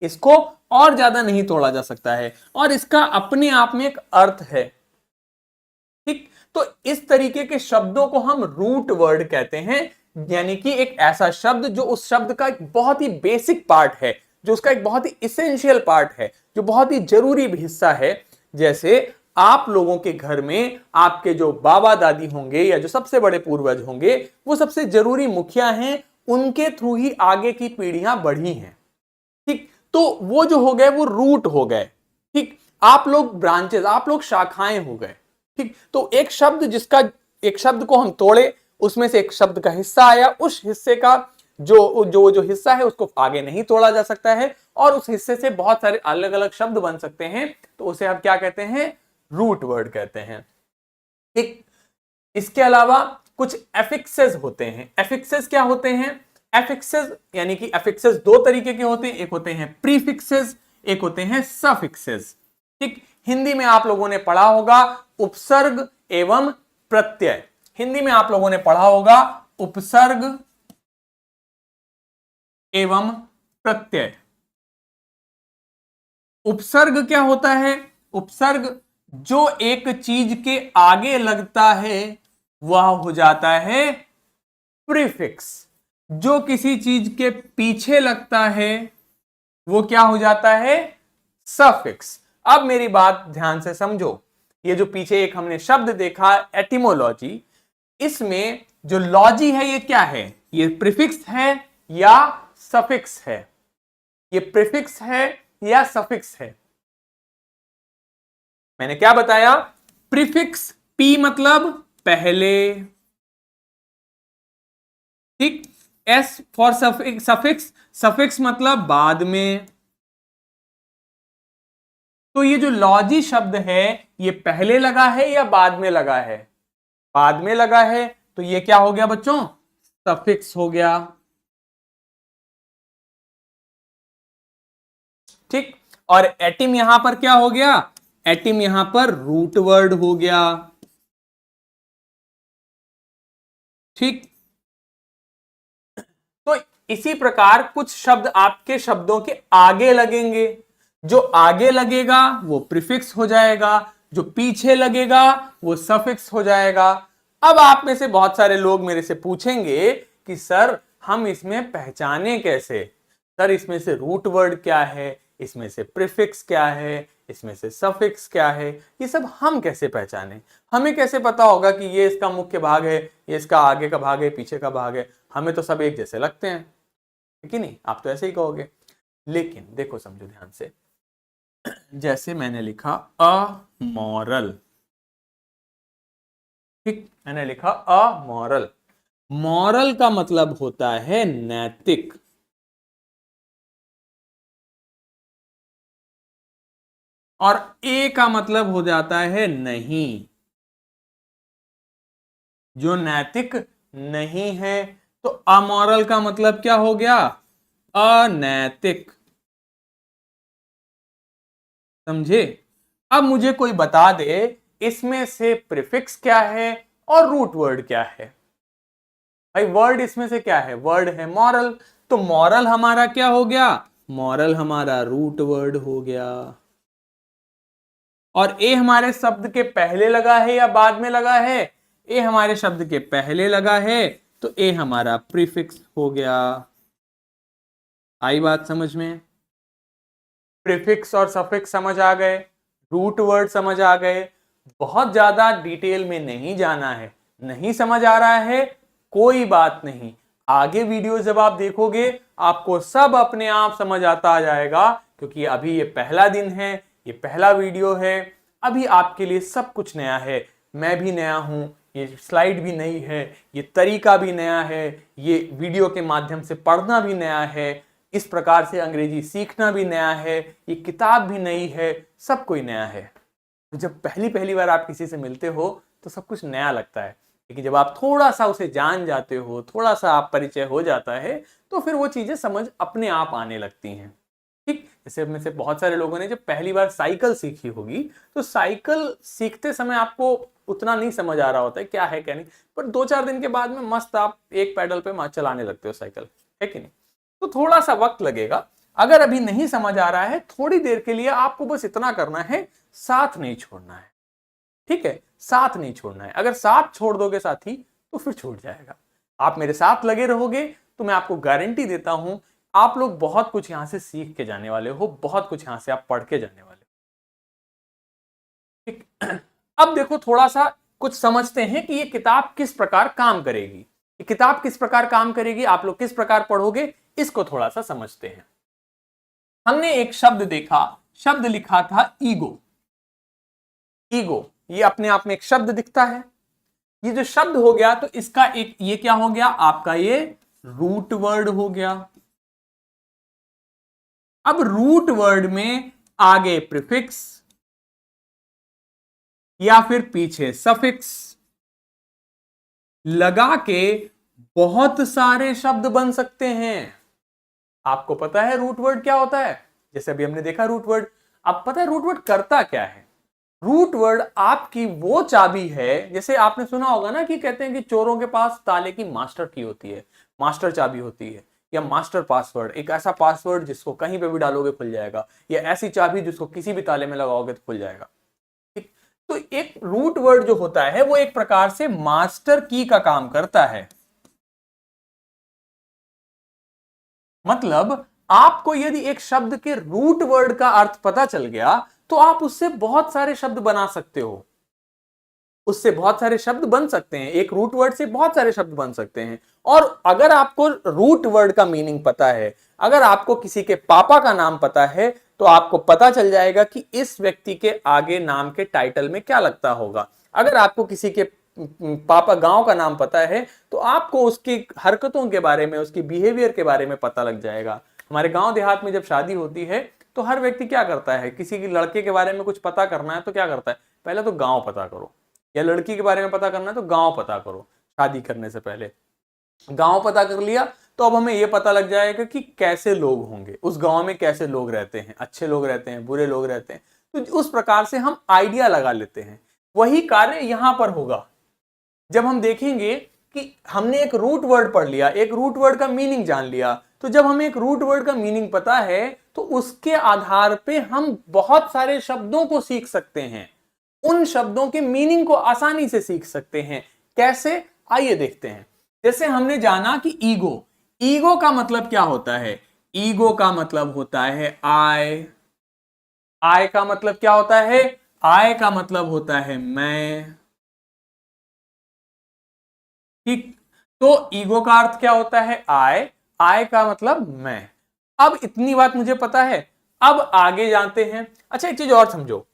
इसको और ज्यादा नहीं तोड़ा जा सकता है, और इसका अपने आप में एक अर्थ है। ठीक, तो इस तरीके के शब्दों को हम रूट वर्ड कहते हैं, यानी कि एक ऐसा शब्द जो उस शब्द का एक बहुत ही बेसिक पार्ट है, जो उसका एक बहुत ही इसेंशियल पार्ट है, जो बहुत ही जरूरी हिस्सा है। जैसे आप लोगों के घर में आपके जो बाबा दादी होंगे या जो सबसे बड़े पूर्वज होंगे, वो सबसे जरूरी मुखिया हैं, उनके थ्रू ही आगे की पीढ़ियां बढ़ी हैं। ठीक, तो वो जो हो गए वो रूट हो गए। ठीक, आप लोग ब्रांचेस, आप लोग शाखाएं हो गए। ठीक, तो एक शब्द, जिसका एक शब्द को हम तोड़े, उसमें से एक शब्द का हिस्सा आया, उस हिस्से का जो जो जो हिस्सा है उसको आगे नहीं तोड़ा जा सकता है, और उस हिस्से से बहुत सारे अलग अलग शब्द बन सकते हैं, तो उसे हम क्या कहते हैं, रूट वर्ड कहते हैं। ठीक, इसके अलावा कुछ एफिक्सेस होते हैं। एफिक्सेस क्या होते हैं, एफिक्सेस यानी कि एफिक्सेस दो तरीके के होते हैं, एक होते हैं प्रीफिक्सेस, एक होते हैं सफिक्सेस। ठीक, हिंदी में आप लोगों ने पढ़ा होगा उपसर्ग एवं प्रत्यय। हिंदी में आप लोगों ने पढ़ा होगा उपसर्ग एवं प्रत्यय। उपसर्ग क्या होता है, उपसर्ग जो एक चीज के आगे लगता है वह हो जाता है प्रीफिक्स जो किसी चीज के पीछे लगता है वो क्या हो जाता है? सफिक्स। अब मेरी बात ध्यान से समझो, ये जो पीछे एक हमने शब्द देखा एटिमोलॉजी, इसमें जो लॉजी है ये क्या है? ये प्रीफिक्स है या सफिक्स है? ये प्रीफिक्स है या सफिक्स है? मैंने क्या बताया? प्रीफिक्स, पी मतलब पहले, ठीक, एस फॉर सफिक्स, सफिक्स मतलब बाद में। तो ये जो लॉजी शब्द है ये पहले लगा है या बाद में लगा है? बाद में लगा है, तो ये क्या हो गया बच्चों? सफिक्स हो गया, ठीक। और एटिम यहां पर क्या हो गया? एटिम यहां पर रूट वर्ड हो गया, ठीक। तो इसी प्रकार कुछ शब्द आपके शब्दों के आगे लगेंगे, जो आगे लगेगा वो प्रीफिक्स हो जाएगा, जो पीछे लगेगा वो सफिक्स हो जाएगा। अब आप में से बहुत सारे लोग मेरे से पूछेंगे कि सर हम इसमें पहचाने कैसे? सर इसमें से रूट वर्ड क्या है, इसमें से प्रीफिक्स क्या है, इसमें से सफिक्स क्या है, ये सब हम कैसे पहचाने? हमें कैसे पता होगा कि ये इसका मुख्य भाग है, ये इसका आगे का भाग है, पीछे का भाग है? हमें तो सब एक जैसे लगते हैं, है कि नहीं? आप तो ऐसे ही कहोगे। लेकिन देखो, समझो ध्यान से, जैसे मैंने लिखा अमोरल, ठीक, मैंने लिखा अमोरल। मॉरल का मतलब होता है नैतिक, और ए का मतलब हो जाता है नहीं, जो नैतिक नहीं है। तो अमोरल का मतलब क्या हो गया? अनैतिक, समझे? अब मुझे कोई बता दे इसमें से प्रीफिक्स क्या है और रूट वर्ड क्या है। भाई वर्ड इसमें से क्या है? वर्ड है मॉरल, तो मॉरल हमारा क्या हो गया? मॉरल हमारा रूट वर्ड हो गया। और ए हमारे शब्द के पहले लगा है या बाद में लगा है? ए हमारे शब्द के पहले लगा है, तो ए हमारा प्रीफिक्स हो गया। आई बात समझ में? प्रीफिक्स और सफिक्स समझ आ गए, रूट वर्ड समझ आ गए। बहुत ज्यादा डिटेल में नहीं जाना है, नहीं समझ आ रहा है कोई बात नहीं, आगे वीडियो जब आप देखोगे आपको सब अपने आप समझ आता आ जाएगा, क्योंकि अभी ये पहला दिन है, ये पहला वीडियो है, अभी आपके लिए सब कुछ नया है। मैं भी नया हूं, ये स्लाइड भी नई है, ये तरीका भी नया है, ये वीडियो के माध्यम से पढ़ना भी नया है, इस प्रकार से अंग्रेजी सीखना भी नया है, ये किताब भी नई है, सब कोई नया है। तो जब पहली पहली बार आप किसी से मिलते हो तो सब कुछ नया लगता है, लेकिन जब आप थोड़ा सा उसे जान जाते हो, थोड़ा सा आप परिचय हो जाता है, तो फिर वो चीजें समझ अपने आप आने लगती हैं, ठीक। जैसे में से बहुत सारे लोगों ने जब पहली बार साइकिल सीखी होगी, तो साइकिल सीखते समय आपको उतना नहीं समझ आ रहा होता है क्या है क्या नहीं, पर 2-4 दिन के बाद में मस्त आप एक पैडल पे चलाने लगते हो साइकिल, है कि नहीं? तो थोड़ा सा वक्त लगेगा। अगर अभी नहीं समझ आ रहा है, थोड़ी देर के लिए आपको बस इतना करना है, साथ नहीं छोड़ना है, ठीक है? साथ नहीं छोड़ना है। अगर साथ छोड़ दोगे साथी तो फिर छूट जाएगा। आप मेरे साथ लगे रहोगे तो मैं आपको गारंटी देता हूं आप लोग बहुत कुछ यहां से सीख के जाने वाले हो, बहुत कुछ यहां से आप पढ़ के जाने वाले हो, ठीक। अब देखो थोड़ा सा कुछ समझते हैं कि ये किताब किस प्रकार काम करेगी। ये किताब किस प्रकार काम करेगी, आप लोग किस प्रकार पढ़ोगे, इसको थोड़ा सा समझते हैं। हमने एक शब्द देखा, शब्द लिखा था ईगो। ईगो ये अपने आप में एक शब्द दिखता है, ये जो शब्द हो गया तो इसका एक ये क्या हो गया आपका? ये रूट वर्ड हो गया। अब रूट वर्ड में आगे प्रीफिक्स या फिर पीछे सफिक्स लगा के बहुत सारे शब्द बन सकते हैं। आपको पता है रूट वर्ड क्या होता है? जैसे अभी हमने देखा रूट वर्ड, आप पता है रूट वर्ड करता क्या है? रूट वर्ड आपकी वो चाबी है, जैसे आपने सुना होगा ना कि कहते हैं कि चोरों के पास ताले की मास्टर की होती है, मास्टर चाबी होती है, या मास्टर पासवर्ड, एक ऐसा पासवर्ड जिसको कहीं पे भी डालोगे खुल जाएगा, या ऐसी चाबी जिसको किसी भी ताले में लगाओगे तो खुल जाएगा, ठीक। तो एक रूट वर्ड जो होता है वो एक प्रकार से मास्टर की का काम करता है। मतलब आपको यदि एक शब्द के रूट वर्ड का अर्थ पता चल गया तो आप उससे बहुत सारे शब्द बना सकते हो, उससे बहुत सारे शब्द बन सकते हैं, एक रूट वर्ड से बहुत सारे शब्द बन सकते हैं। और अगर आपको रूट वर्ड का मीनिंग पता है, अगर आपको किसी के पापा का नाम पता है, तो आपको पता चल जाएगा कि इस व्यक्ति के आगे नाम के टाइटल में क्या लगता होगा। अगर आपको किसी के पापा गांव का नाम पता है तो आपको उसकी हरकतों के बारे में, उसकी बिहेवियर के बारे में पता लग जाएगा। हमारे गांव देहात में जब शादी होती है तो हर व्यक्ति क्या करता है, किसी की लड़के के बारे में कुछ पता करना है तो क्या करता है, पहले तो गांव पता करो, या लड़की के बारे में पता करना है तो गांव पता करो। शादी करने से पहले गांव पता कर लिया तो अब हमें यह पता लग जाएगा कि कैसे लोग होंगे उस गांव में, कैसे लोग रहते हैं, अच्छे लोग रहते हैं, बुरे लोग रहते हैं, तो उस प्रकार से हम आइडिया लगा लेते हैं। वही कार्य यहां पर होगा। जब हम देखेंगे कि हमने एक रूट वर्ड पढ़ लिया, एक रूट वर्ड का मीनिंग जान लिया, तो जब हमें एक रूट वर्ड का मीनिंग पता है तो उसके आधार पे हम बहुत सारे शब्दों को सीख सकते हैं, उन शब्दों के मीनिंग को आसानी से सीख सकते हैं। कैसे, आइए देखते हैं। जैसे हमने जाना कि ईगो, ईगो का मतलब क्या होता है, ईगो का मतलब होता है आई। आई का मतलब क्या होता है, आई का मतलब होता है मैं। ठीक, तो ईगो का अर्थ क्या होता है, आई, आई का मतलब मैं। अब इतनी बात मुझे पता है, अब आगे जानते हैं। अच्छा एक चीज और समझो,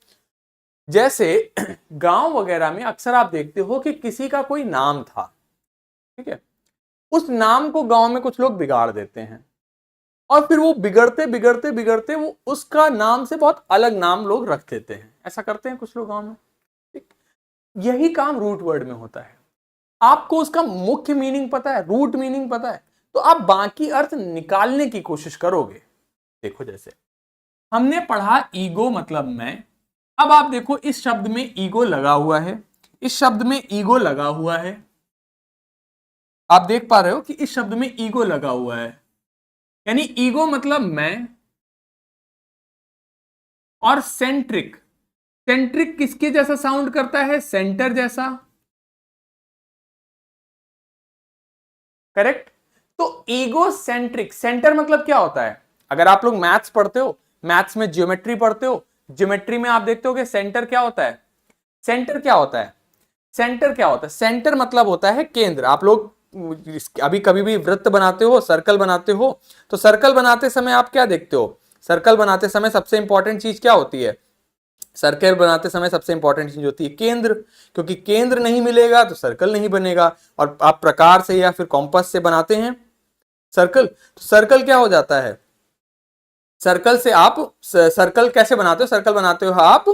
जैसे गांव वगैरह में अक्सर आप देखते हो कि किसी का कोई नाम था, ठीक है, उस नाम को गांव में कुछ लोग बिगाड़ देते हैं और फिर वो बिगड़ते बिगड़ते बिगड़ते वो उसका नाम से बहुत अलग नाम लोग रख देते हैं। ऐसा करते हैं कुछ लोग गांव में। ठीक, यही काम रूट वर्ड में होता है। आपको उसका मुख्य मीनिंग पता है, रूट मीनिंग पता है, तो आप बाकी अर्थ निकालने की कोशिश करोगे। देखो जैसे हमने पढ़ा ईगो मतलब मैं, अब आप देखो इस शब्द में ईगो लगा हुआ है, इस शब्द में ईगो लगा हुआ है, आप देख पा रहे हो कि इस शब्द में ईगो लगा हुआ है, यानी ईगो मतलब मैं। और सेंट्रिक, सेंट्रिक किसके जैसा साउंड करता है, सेंटर जैसा, करेक्ट। तो ईगो सेंट्रिक, सेंटर मतलब क्या होता है, अगर आप लोग मैथ्स पढ़ते हो, मैथ्स में ज्योमेट्री पढ़ते हो, ज्योमेट्री में आप देखते हो कि सेंटर क्या होता है, सेंटर क्या होता है, सेंटर क्या होता है, सेंटर मतलब होता है केंद्र। आप लोग अभी कभी भी वृत्त बनाते हो, सर्कल बनाते हो, तो सर्कल बनाते समय आप क्या देखते हो, सर्कल बनाते समय सबसे इंपॉर्टेंट चीज क्या होती है, सर्कल बनाते समय सबसे इंपॉर्टेंट चीज होती है केंद्र, क्योंकि केंद्र नहीं मिलेगा तो सर्कल नहीं बनेगा। और आप प्रकार से या फिर कॉम्पस से बनाते हैं सर्कल, तो सर्कल क्या हो जाता है, सर्कल से आप सर्कल कैसे बनाते हो, सर्कल बनाते हो आप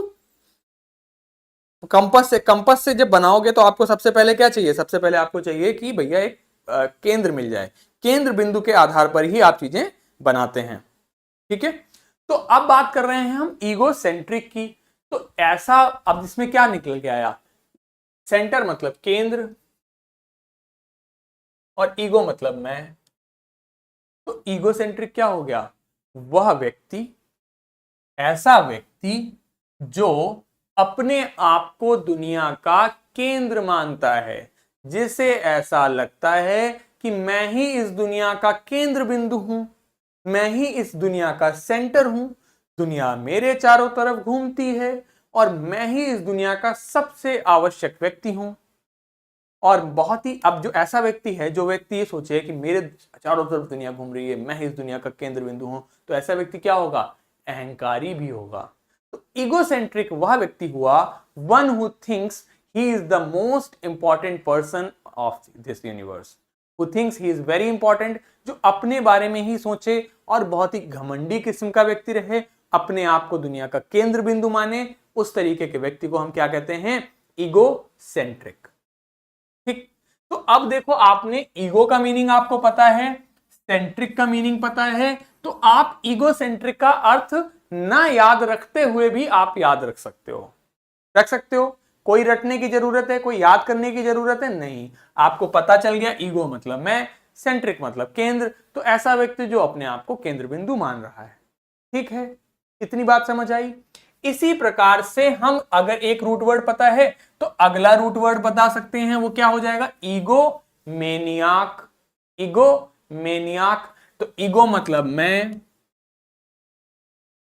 कंपास से। कंपास से जब बनाओगे तो आपको सबसे पहले क्या चाहिए, सबसे पहले आपको चाहिए कि भैया एक केंद्र मिल जाए, केंद्र बिंदु के आधार पर ही आप चीजें बनाते हैं। ठीक है, तो अब बात कर रहे हैं हम ईगो सेंट्रिक की। तो ऐसा अब इसमें क्या निकल के आया, सेंटर मतलब केंद्र और ईगो मतलब मैं। तो ईगो सेंट्रिक क्या हो गया, वह व्यक्ति, ऐसा व्यक्ति जो अपने आप को दुनिया का केंद्र मानता है, जिसे ऐसा लगता है कि मैं ही इस दुनिया का केंद्र बिंदु हूं, मैं ही इस दुनिया का सेंटर हूं, दुनिया मेरे चारों तरफ घूमती है और मैं ही इस दुनिया का सबसे आवश्यक व्यक्ति हूं। और बहुत ही, अब जो ऐसा व्यक्ति है, जो व्यक्ति ये सोचे कि मेरे चारों तरफ दुनिया घूम रही है, मैं ही इस दुनिया का केंद्र बिंदु हूं, तो ऐसा व्यक्ति क्या होगा, अहंकारी भी होगा। तो ईगोसेंट्रिक वह व्यक्ति हुआ, one who thinks he is the most important person of this universe, who thinks he is very important, जो अपने बारे में ही सोचे और बहुत ही घमंडी किस्म का व्यक्ति रहे, अपने आप को दुनिया का केंद्र बिंदु माने, उस तरीके के व्यक्ति को हम क्या कहते हैं, ईगोसेंट्रिक। ठीक, तो अब देखो आपने ईगो का मीनिंग आपको पता है, सेंट्रिक का मीनिंग पता है, तो आप ईगो सेंट्रिक का अर्थ ना याद रखते हुए भी आप याद रख सकते हो, रख सकते हो। कोई रटने की जरूरत है, कोई याद करने की जरूरत है नहीं, आपको पता चल गया ईगो मतलब मैं, सेंट्रिक मतलब केंद्र, तो ऐसा व्यक्ति जो अपने आप को केंद्र बिंदु मान रहा है। ठीक है, इतनी बात समझ आई। इसी प्रकार से हम अगर एक रूट वर्ड पता है तो अगला रूट वर्ड बता सकते हैं, वो क्या हो जाएगा, ईगो मेनियाक। ईगो मेनियाक, तो ईगो मतलब मैं,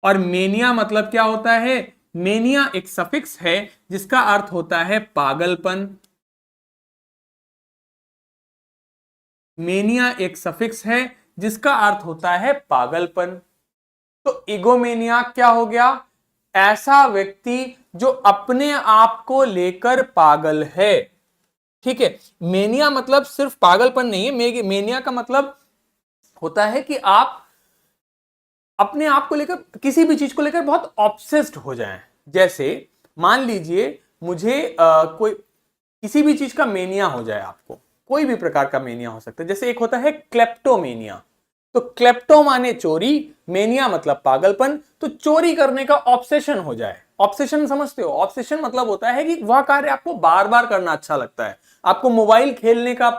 और मेनिया मतलब क्या होता है? मेनिया एक सफिक्स है जिसका अर्थ होता है पागलपन। मेनिया एक सफिक्स है जिसका अर्थ होता है पागलपन। तो ईगोमेनिया क्या हो गया? ऐसा व्यक्ति जो अपने आप को लेकर पागल है। ठीक है, मेनिया मतलब सिर्फ पागलपन नहीं है। मेनिया का मतलब होता है कि आप अपने आप को लेकर, किसी भी चीज को लेकर बहुत ऑब्सेस्ड हो जाएं। जैसे मान लीजिए मुझे कोई किसी भी चीज का मेनिया हो जाए, आपको कोई भी प्रकार का मेनिया हो सकता है। जैसे एक होता है क्लेप्टोमेनिया। तो क्लेप्टो माने चोरी, मेनिया मतलब पागलपन। तो चोरी करने का ऑब्सेशन हो जाए। ऑब्सेशन समझते हो? ऑब्सेशन मतलब होता है कि वह कार्य आपको बार बार करना अच्छा लगता है। आपको मोबाइल खेलने का,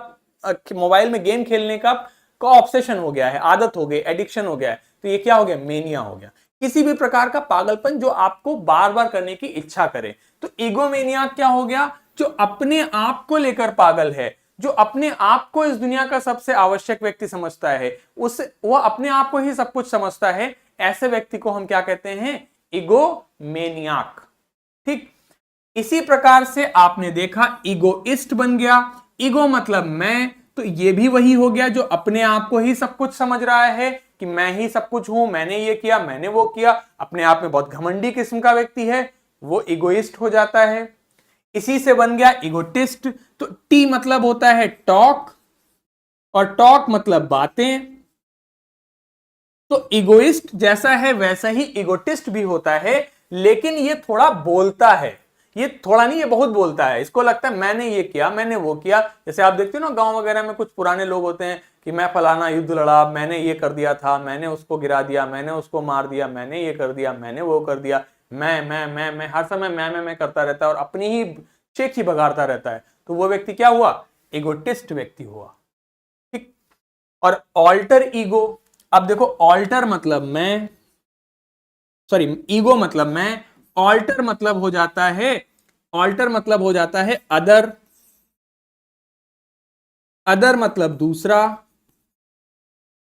मोबाइल में गेम खेलने का ऑब्सेशन हो गया है, आदत हो गई, एडिक्शन हो गया है। तो ये क्या हो गया? मेनिया हो गया। किसी भी प्रकार का पागलपन जो आपको बार बार करने की इच्छा करे। तो ईगोमेनिया क्या हो गया? जो अपने आप को लेकर पागल है, जो अपने आप को इस दुनिया का सबसे आवश्यक व्यक्ति समझता है, उस वह अपने आप को ही सब कुछ समझता है। ऐसे व्यक्ति को हम क्या कहते हैं? ईगोमेनियाक। ठीक, इसी प्रकार से आपने देखा ईगोइस्ट बन गया। ईगो मतलब मैं, तो ये भी वही हो गया जो अपने आप को ही सब कुछ समझ रहा है कि मैं ही सब कुछ हूं, मैंने ये किया, मैंने वो किया, अपने आप में बहुत घमंडी किस्म का व्यक्ति है, वो ईगोइस्ट हो जाता है। इसी से बन गया ईगोटिस्ट। तो टी मतलब होता है टॉक, और टॉक मतलब बातें। तो ईगोइस्ट जैसा है वैसा ही ईगोटिस्ट भी होता है, लेकिन ये थोड़ा बोलता है। ये थोड़ा नहीं, ये बहुत बोलता है। इसको लगता है मैंने ये किया, मैंने वो किया। जैसे आप देखते हो ना गांव वगैरह में कुछ पुराने लोग होते हैं कि मैं फलाना युद्ध लड़ा, मैंने ये कर दिया था, मैंने उसको गिरा दिया, मैंने उसको मार दिया, मैंने ये कर दिया, मैंने वो कर दिया। मैं हर समय मैं करता रहता है और अपनी ही चेक ही भगाता रहता है। तो वो व्यक्ति क्या हुआ? ईगोटिस्ट व्यक्ति हुआ। ठीक। और ऑल्टर ईगो, अब देखो ऑल्टर मतलब मैं, सॉरी ईगो मतलब मैं, ऑल्टर मतलब हो जाता है, ऑल्टर मतलब हो जाता है अदर। अदर मतलब दूसरा।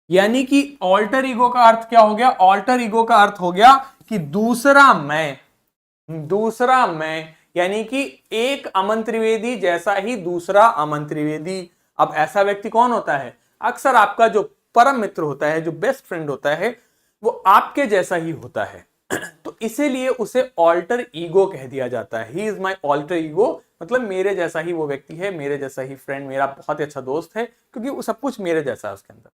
यानी कि ऑल्टर ईगो का अर्थ क्या हो गया? ऑल्टर ईगो का अर्थ हो गया कि दूसरा मैं, दूसरा मैं। यानी कि एक अमन त्रिवेदी जैसा ही दूसरा अमन त्रिवेदी। अब ऐसा व्यक्ति कौन होता है? अक्सर आपका जो परम मित्र होता है, जो बेस्ट फ्रेंड होता है, वो आपके जैसा ही होता है। तो इसीलिए उसे ऑल्टर ईगो कह दिया जाता है। He is my alter ego, मतलब मेरे जैसा ही वो व्यक्ति है, मेरे जैसा ही फ्रेंड, मेरा बहुत ही अच्छा दोस्त है, क्योंकि वो सब कुछ मेरे जैसा है उसके अंदर।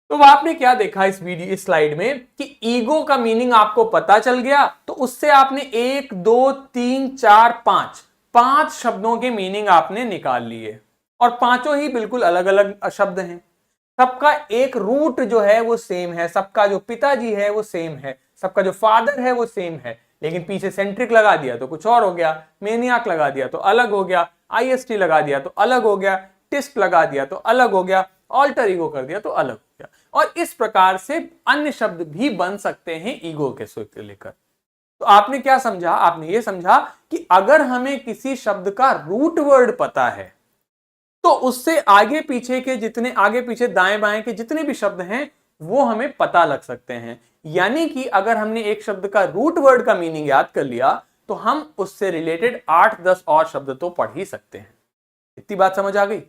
तो आपने क्या देखा इस वीडियो, इस स्लाइड में, कि ईगो का मीनिंग आपको पता चल गया। तो उससे आपने 1 2 3 4 5 शब्दों के मीनिंग आपने निकाल लिए, और पांचों ही बिल्कुल अलग अलग शब्द हैं। सबका एक रूट जो है वो सेम है, सबका जो पिताजी है वो सेम है, सबका जो फादर है वो सेम है, लेकिन पीछे सेंट्रिक लगा दिया तो कुछ और हो गया, मेनियाक लगा दिया तो अलग हो गया, आईएसटी लगा दिया तो अलग हो गया, टिस्ट लगा दिया तो अलग हो गया, ऑल्टर ईगो कर दिया तो अलग हो गया। और इस प्रकार से अन्य शब्द भी बन सकते हैं ईगो के सूत्र लेकर। तो आपने क्या समझा? आपने ये समझा कि अगर हमें किसी शब्द का रूट वर्ड पता है, तो उससे आगे पीछे के जितने, आगे पीछे दाएं बाएं के जितने भी शब्द हैं वो हमें पता लग सकते हैं। यानी कि अगर हमने एक शब्द का रूट वर्ड का मीनिंग याद कर लिया, तो हम उससे रिलेटेड 8-10 और शब्द तो पढ़ ही सकते हैं। इतनी बात समझ आ गई?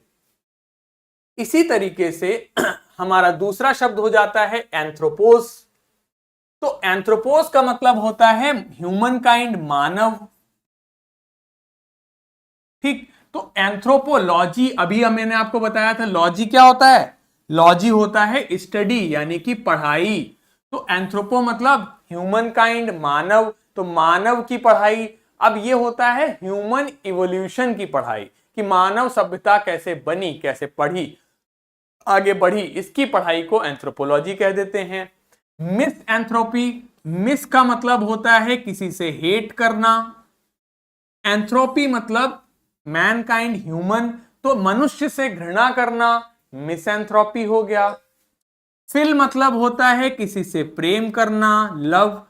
इसी तरीके से हमारा दूसरा शब्द हो जाता है एंथ्रोपोस। तो एंथ्रोपोस का मतलब होता है ह्यूमन काइंड, मानव। ठीक। तो एंथ्रोपोलॉजी, अभी मैंने आपको बताया था लॉजी क्या होता है? लॉजी होता है स्टडी, यानी कि पढ़ाई। तो एंथ्रोपो मतलब ह्यूमन काइंड, मानव, तो मानव की पढ़ाई। अब ये होता है ह्यूमन इवोल्यूशन की पढ़ाई, कि मानव सभ्यता कैसे बनी, कैसे पढ़ी, आगे बढ़ी, इसकी पढ़ाई को एंथ्रोपोलॉजी कह देते हैं। मिस एंथ्रोपी, मिस का मतलब होता है किसी से हेट करना। एंथ्रोपी मतलब मैनकाइंड, ह्यूमन, तो मनुष्य से घृणा करना मिसएंथ्रोपी हो गया। फिल मतलब होता है किसी से प्रेम करना, लव।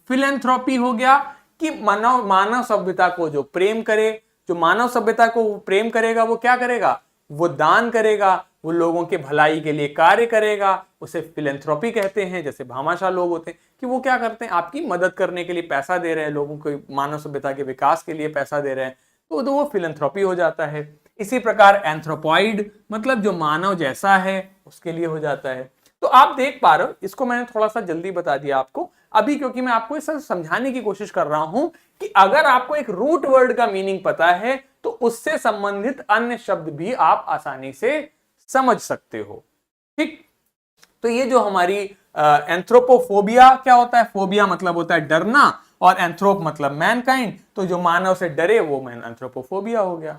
फिलेंथ्रोपी हो गया कि मानव, मानव सभ्यता को जो प्रेम करे, जो मानव सभ्यता को प्रेम करेगा वो क्या करेगा? वो दान करेगा, वो लोगों के भलाई के लिए कार्य करेगा, उसे फिलेंथ्रोपी कहते हैं। जैसे भामाशाह लोग होते हैं कि वो क्या करते हैं, आपकी मदद करने के लिए पैसा दे रहे हैं, लोगों को मानव सभ्यता के विकास के लिए पैसा दे रहे हैं, तो वो फिलेंथ्रोपी हो जाता है। इसी प्रकार एंथ्रोपॉइड मतलब जो मानव जैसा है उसके लिए हो जाता है। तो आप देख पा रहे हो, इसको मैंने थोड़ा सा जल्दी बता दिया आपको अभी, क्योंकि मैं आपको इसे समझाने की कोशिश कर रहा हूं कि अगर आपको एक रूट वर्ड का मीनिंग पता है तो उससे संबंधित अन्य शब्द भी आप आसानी से समझ सकते हो। ठीक, तो ये जो हमारी एंथ्रोपोफोबिया क्या होता है, फोबिया मतलब होता है डरना, और एंथ्रोप मतलब मैनकाइंड, तो जो मानव से डरे वो एंथ्रोपोफोबिया हो गया।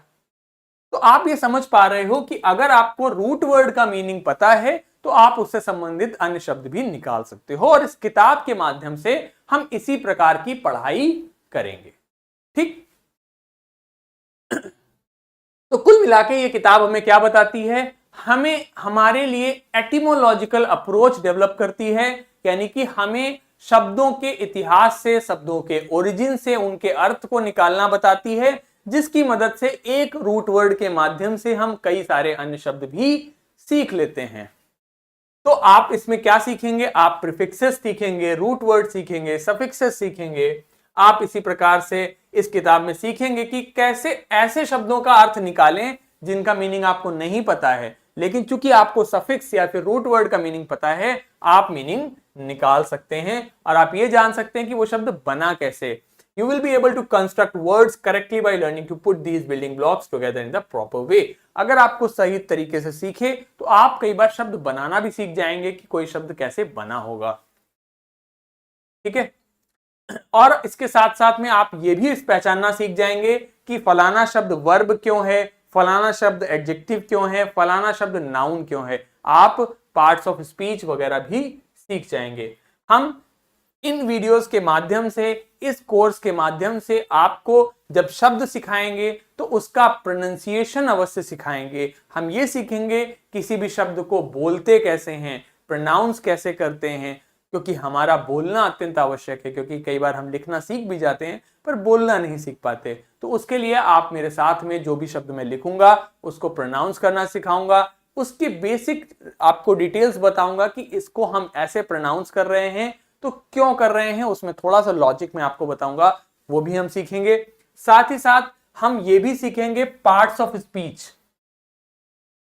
तो आप ये समझ पा रहे हो कि अगर आपको रूट वर्ड का मीनिंग पता है तो आप उससे संबंधित अन्य शब्द भी निकाल सकते हो, और इस किताब के माध्यम से हम इसी प्रकार की पढ़ाई करेंगे। ठीक, तो कुल मिला के ये किताब हमें क्या बताती है, हमें हमारे लिए एटिमोलॉजिकल अप्रोच डेवलप करती है, यानी कि हमें शब्दों के इतिहास से, शब्दों के ओरिजिन से उनके अर्थ को निकालना बताती है, जिसकी मदद से एक रूट वर्ड के माध्यम से हम कई सारे अन्य शब्द भी सीख लेते हैं। तो आप इसमें क्या सीखेंगे, आप प्रीफिक्सेस सीखेंगे, रूट वर्ड सीखेंगे, सफिक्सेस सीखेंगे। आप इसी प्रकार से इस किताब में सीखेंगे कि कैसे ऐसे शब्दों का अर्थ निकालें जिनका मीनिंग आपको नहीं पता है, लेकिन चूंकि आपको सफिक्स या फिर रूट वर्ड का मीनिंग पता है, आप मीनिंग निकाल सकते हैं और आप ये जान सकते हैं कि वो शब्द बना कैसे। You will be able to construct words correctly by learning to put these building blocks together in the proper way. अगर आपको सही तरीके से सीखे तो आप कई बार शब्द बनाना भी सीख जाएंगे कि कोई शब्द कैसे बना होगा। ठीक है, और इसके साथ साथ में आप ये भी पहचानना सीख जाएंगे कि फलाना शब्द वर्ब क्यों है, फलाना शब्द एडजेक्टिव क्यों है, फलाना शब्द नाउन क्यों है। आप पार्ट्स ऑफ स्पीच वगैरह भी सीख जाएंगे। हम इन वीडियोस के माध्यम से, इस कोर्स के माध्यम से आपको जब शब्द सिखाएंगे तो उसका प्रोनाउंसिएशन अवश्य सिखाएंगे। हम ये सीखेंगे किसी भी शब्द को बोलते कैसे हैं, प्रोनाउंस कैसे करते हैं, क्योंकि हमारा बोलना अत्यंत आवश्यक है, क्योंकि कई बार हम लिखना सीख भी जाते हैं पर बोलना नहीं सीख पाते। तो उसके लिए आप मेरे साथ में जो भी शब्द मैं लिखूंगा उसको प्रोनाउंस करना सिखाऊंगा, उसके बेसिक आपको डिटेल्स बताऊंगा कि इसको हम ऐसे प्रोनाउंस कर रहे हैं तो क्यों कर रहे हैं, उसमें थोड़ा सा लॉजिक मैं आपको बताऊंगा, वो भी हम सीखेंगे। साथ ही साथ हम ये भी सीखेंगे पार्ट्स ऑफ स्पीच।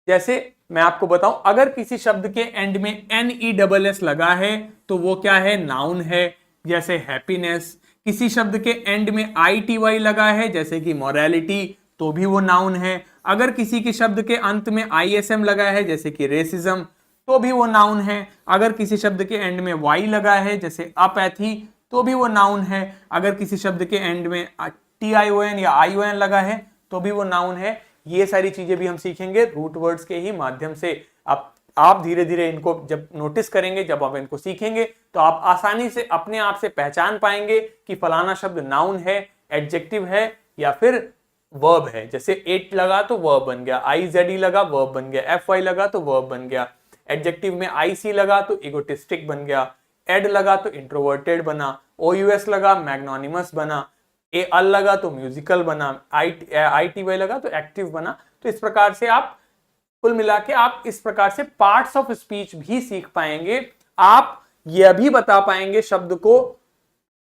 जैसे मैं आपको बताऊं, अगर किसी शब्द के एंड में NESS लगा है तो वो क्या है, नाउन है, जैसे हैप्पीनेस। किसी शब्द के एंड में ITY लगा है जैसे कि मोरालिटी, तो भी वो नाउन है। अगर किसी के शब्द के अंत में ISM लगा है जैसे कि रेसिज्म, तो भी वो नाउन है। अगर किसी शब्द के एंड में Y लगा है जैसे अपैथी, तो भी वो नाउन है। अगर किसी शब्द के एंड में TION या ION लगा है तो भी वो नाउन है। ये सारी चीजें भी हम सीखेंगे रूट वर्ड्स के ही माध्यम से। आप धीरे धीरे इनको जब नोटिस करेंगे, जब आप इनको सीखेंगे तो आप आसानी से अपने आप से पहचान पाएंगे कि फलाना शब्द नाउन है, एडजेक्टिव है या फिर वर्ब है। जैसे एट लगा तो वर्ब बन गया, IZE लगा वर्ब बन गया, FY लगा तो वर्ब बन गया, एडजेक्टिव में IC लगा तो इगोटिस्टिक बन गया, एड लगा तो इंट्रोवर्टेड बना, OUS लगा मैग्नोनिमस बना, AL लगा तो म्यूजिकल बना, ITY लगा तो एक्टिव बना। तो इस प्रकार से आप कुल मिला के आप इस प्रकार से पार्ट्स ऑफ स्पीच भी सीख पाएंगे। आप यह भी बता पाएंगे शब्द को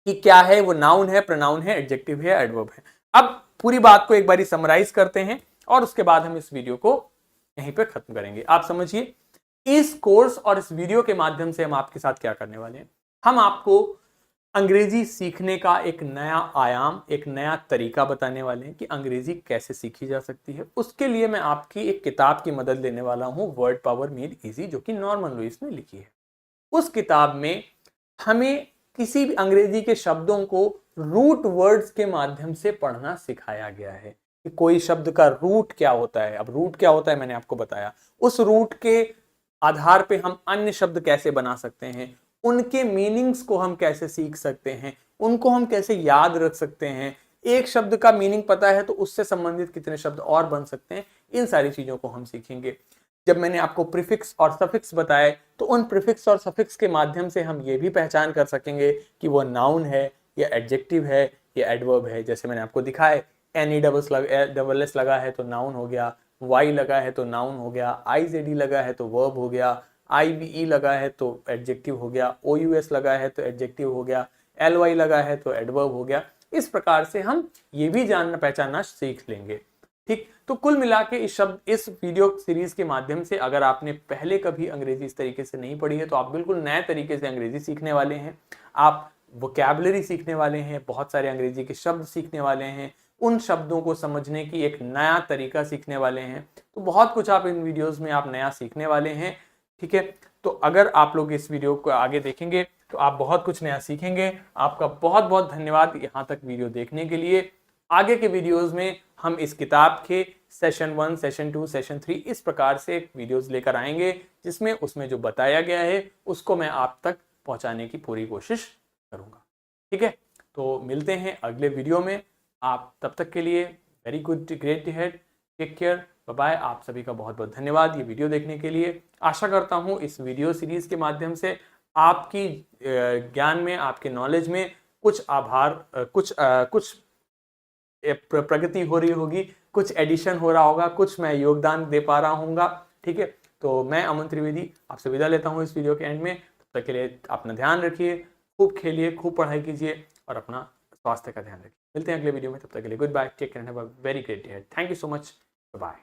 कि क्या है, वो नाउन है, प्रोनाउन है, एडजेक्टिव है, एडवर्ब है। अब पूरी बात को एक बारी समराइज करते हैं और उसके बाद हम इस वीडियो को यहीं पे खत्म करेंगे। आप समझिए, इस कोर्स और इस वीडियो के माध्यम से हम आपके साथ क्या करने वाले हैं, हम आपको अंग्रेजी सीखने का एक नया आयाम, एक नया तरीका बताने वाले हैं कि अंग्रेजी कैसे सीखी जा सकती है। उसके लिए मैं आपकी एक किताब की मदद लेने वाला हूं, वर्ड पावर मेड इजी, जो कि नॉर्मन लुइस ने लिखी है। उस किताब में हमें किसी भी अंग्रेजी के शब्दों को रूट वर्ड्स के माध्यम से पढ़ना सिखाया गया है कि कोई शब्द का रूट क्या होता है। अब रूट क्या होता है मैंने आपको बताया, उस रूट के आधार पे हम अन्य शब्द कैसे बना सकते हैं, उनके मीनिंग्स को हम कैसे सीख सकते हैं, उनको हम कैसे याद रख सकते हैं। एक शब्द का मीनिंग पता है तो उससे संबंधित कितने शब्द और बन सकते हैं, इन सारी चीजों को हम सीखेंगे। जब मैंने आपको प्रीफिक्स और सफिक्स बताए तो उन प्रीफिक्स और सफिक्स के माध्यम से हम ये भी पहचान कर सकेंगे कि वो नाउन है या एडजेक्टिव है या एडवर्ब है। जैसे मैंने आपको दिखाया NESS लगा है तो नाउन हो गया, वाई लगा है तो नाउन हो गया, IZD लगा है तो वर्ब हो गया, IVE लगा है तो एडजेक्टिव हो गया, OUS लगा है तो एडजेक्टिव हो गया, LY लगा है तो एडवर्ब हो गया। इस प्रकार से हम ये भी जानना पहचानना सीख लेंगे। ठीक, तो कुल मिला के इस वीडियो सीरीज के माध्यम से अगर आपने पहले कभी अंग्रेजी इस तरीके से नहीं पढ़ी है तो आप बिल्कुल नए तरीके से अंग्रेजी सीखने वाले हैं। आप वोकैबुलरी सीखने वाले हैं, बहुत सारे अंग्रेजी के शब्द सीखने वाले हैं, उन शब्दों को समझने की एक नया तरीका सीखने वाले हैं। तो बहुत कुछ आप इन वीडियोस में आप नया सीखने वाले हैं। ठीक है, तो अगर आप लोग इस वीडियो को आगे देखेंगे तो आप बहुत कुछ नया सीखेंगे। आपका बहुत बहुत धन्यवाद यहाँ तक वीडियो देखने के लिए। आगे के वीडियोस में हम इस किताब के सेशन 1, सेशन 2, सेशन 3 इस प्रकार से वीडियोस लेकर आएंगे, जिसमें उसमें जो बताया गया है उसको मैं आप तक पहुंचाने की पूरी कोशिश करूंगा। ठीक है, तो मिलते हैं अगले वीडियो में। आप तब तक के लिए very good, great head, take care, bye bye. आप सभी का बहुत बहुत धन्यवाद ये वीडियो देखने के लिए। आशा करता हूँ इस वीडियो सीरीज के माध्यम से आपकी ज्ञान में, आपके नॉलेज में कुछ कुछ प्रगति हो रही होगी, कुछ एडिशन हो रहा होगा, कुछ मैं योगदान दे पा रहा हूँगा। ठीक है, तो मैं अमन त्रिवेदी आपसे विदा लेता हूँ इस वीडियो के एंड में। तब तक के लिए अपना ध्यान रखिए, खूब खेलिए, खूब पढ़ाई कीजिए और अपना स्वास्थ्य का ध्यान रखिए। मिलते हैं अगले वीडियो में, तब तक के लिए goodbye, take care, have a very great day. Thank you so much, bye.